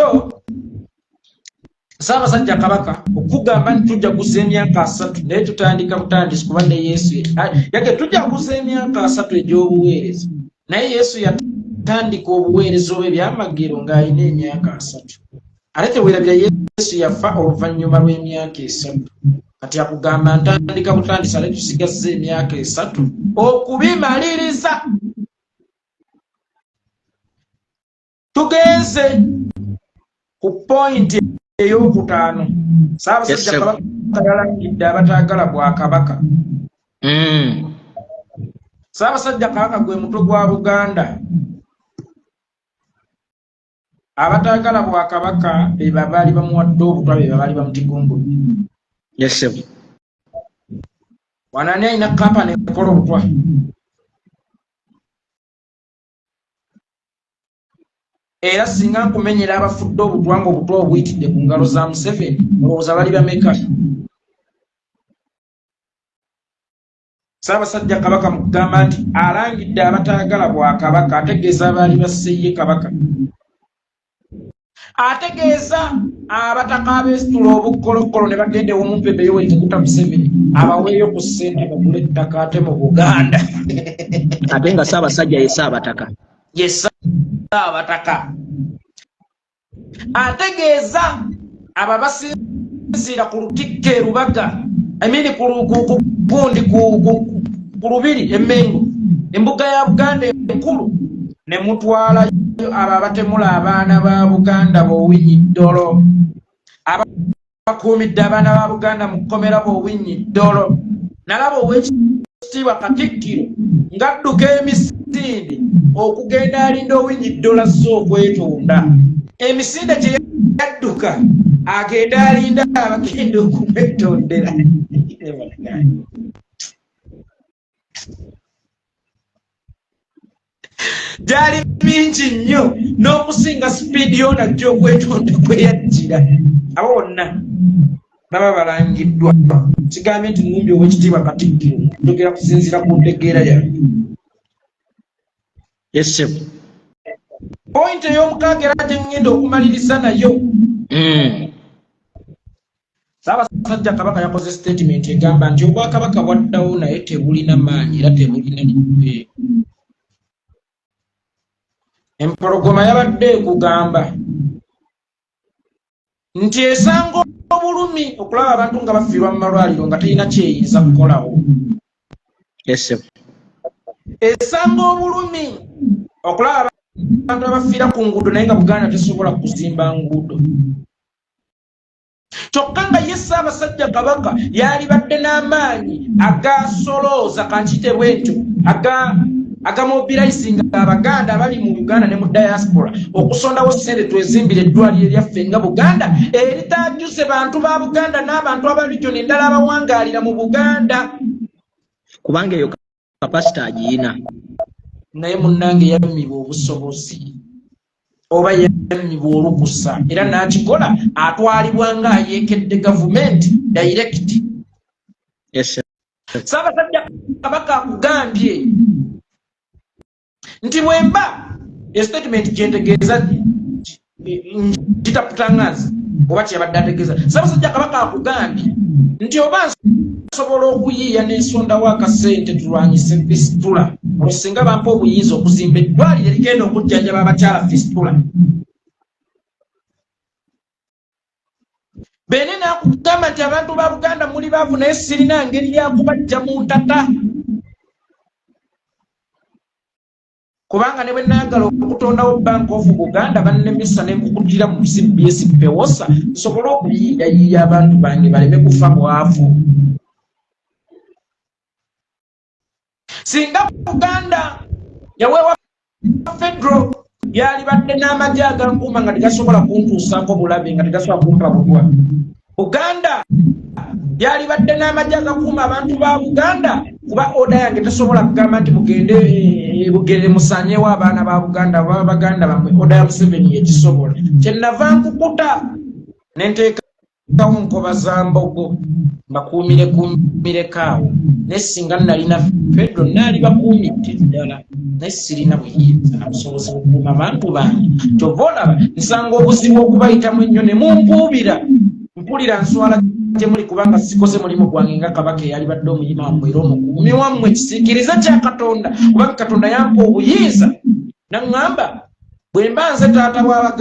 Ssaabasajja Kabaka okugamba nti tujaguza emyaka 3 naye tutandika butandisi kuba ne Yesu yage tujaguza emyaka 3 egy'obuweereza naye Yesu yatandika obuweereza obw'ebyamagero ng'alina emyaka 3 ate teweerabira Yesu yafa oluvannyuma lw'emyaka 3 kati akugamba ntandika butandisi ate tusigazza emyaka 3 okubimaliriza. Tugenze ku point ey'okutaano. Ssaabasajja Kabaka yalangidde abataagala Bwakabaka. Ssaabasajja Kabaka gwe mutwe gwa Buganda. Abataagala Bwakabaka be baali bamuwadde obutwa be baali bamutigumbula. Yes sir. Wanani alina kampani ekola obutwa. Era singa nkumenyera abafudde obutwa ng'obutwa obuyitidde ku ngalo za Museveni olowooza bali bameka. Ssaabasajja Kabaka mugamba nti alangidde abataagala Bwakabaka ategeeza abaali basseye Kabaka. Ategeeza abataka abeesitula obukkolokolo ne bagenda ew'Omumpembe Yoweri Kaguta Museveni abaweeyo ku ssente bagule ettaka ate mu Buganda. Ate nga Ssaabasajja ye Ssaabataka. Ye Ssaabataka. Ategeeza ababasinziira ku Lutikko Lubaga ku Lubiri Emmengo embuga ya Buganda enkulu ne mutwalayo abo abatemula abaana ba Buganda b'Owinyi-Ddolo abakuumidde abaana ba Buganda mu kkomera b'Owinyi-Ddolo. Nalaba Oweekitiibwa Katikkiro ng'adduka emisinde okugenda alinda Owinyi-Ddolo azze okwetonda. Emisinde gye yadduka agenda alinda abagenda okumwetondera. Gyali mingi nnyo n'okusinga sipiidi yonajja okwetonda kweyajjira. Abo bonna baba balangiddwa. Kigambye nti Mumbi Oweekitiibwa Katikkiro njogera kusinziira ku ntegeera yange. Yes sir. Point ey'omukaaga era gye ngenda okumaliriza nayo. Ssaabasajja Kabaka yakoze statement egamba nti Obwakabaka bwaddawo naye tebulina maanyi era tebulina liggwe. Empologoma yabadde ekugamba nti esanga obulumi okulaba abantu nga bafiirwa mu malwaliro nga terina kyeyinza kukolawo. Yes sir. Esanga obulumi okulaba abantu abafiira ku nguudo naye nga Buganda tesobola kuzimba nguudo. Kyokka nga ye Ssaabasajja Kabaka yalibadde n'amaanyi agasolooza kankite bwentyo agamobilizinga Abaganda abali mu Uganda ne mu diaspora okusondawo ssente twezimbire eddwaliro lyaffe nga Buganda eritajjuse bantu ba Buganda n'abantu abalijoni endala abawangaalira mu Buganda. Kubanga eyo kapasita agiyina. Naye munnange yammibwa obusobozi oba yammibwa olukusa era n'akikola atwalibwa ng'ayeekedde gavumenti direct. Yes sir. Ssaabasajja Kabaka akugambye nti bwemba statement gyentegeeza gitaputangaza oba kyabadde ategeeza. Ssaabasajja Kabaka akugambye nti oba nsobola okuyiiya n'ensondawo akasente tulwanyise fistula olwo singa bampa obuyinza okuzimba eddwaliro erigenda okujjanjaba abakyala fistula. Beene n'akugamba nti abantu ba Buganda muli baavu naye sirina ngeri yakubajja mu ntata. kubanga ne bwe nagala okutondawo Bank of Buganda bannemisa ne kukutira mu CBS pewosa nsobola okuyiiyayiiya abantu bange baleme kufa bwavu. Singa Buganda yaweewa federal yali badde n'amagye agankuuma nga tegasobola kuntuusaako bulabe nga tegasobola kumpa butwa. Buganda yali badde n'amagye agakuuma abantu ba Buganda kuba oda yange tesobola kugamba nti mugende musanyeewo abaana ba Buganda baba Baganda bamwe oda ya Museveni yekisobola. Kyenava nkukuta ne nteekawo nkoba za mbogo mbakuumire kaawo ne singa nalina fedro naali bakuumidde ddala naye sirina buyinza na busobozi bukuuma abantu bange. Kyova olaba nsanga obuzibu okubayitamu ennyo ne mumpuubira mpulira nswala temuli kubanga sikoze mulimu gwange nga Kabaka eyali badde omuyima wammwe era omukuumi wammwe kisiikiriza kya Katonda kubanga Katonda yampa obuyinza naŋŋamba bwe mba nze taata wa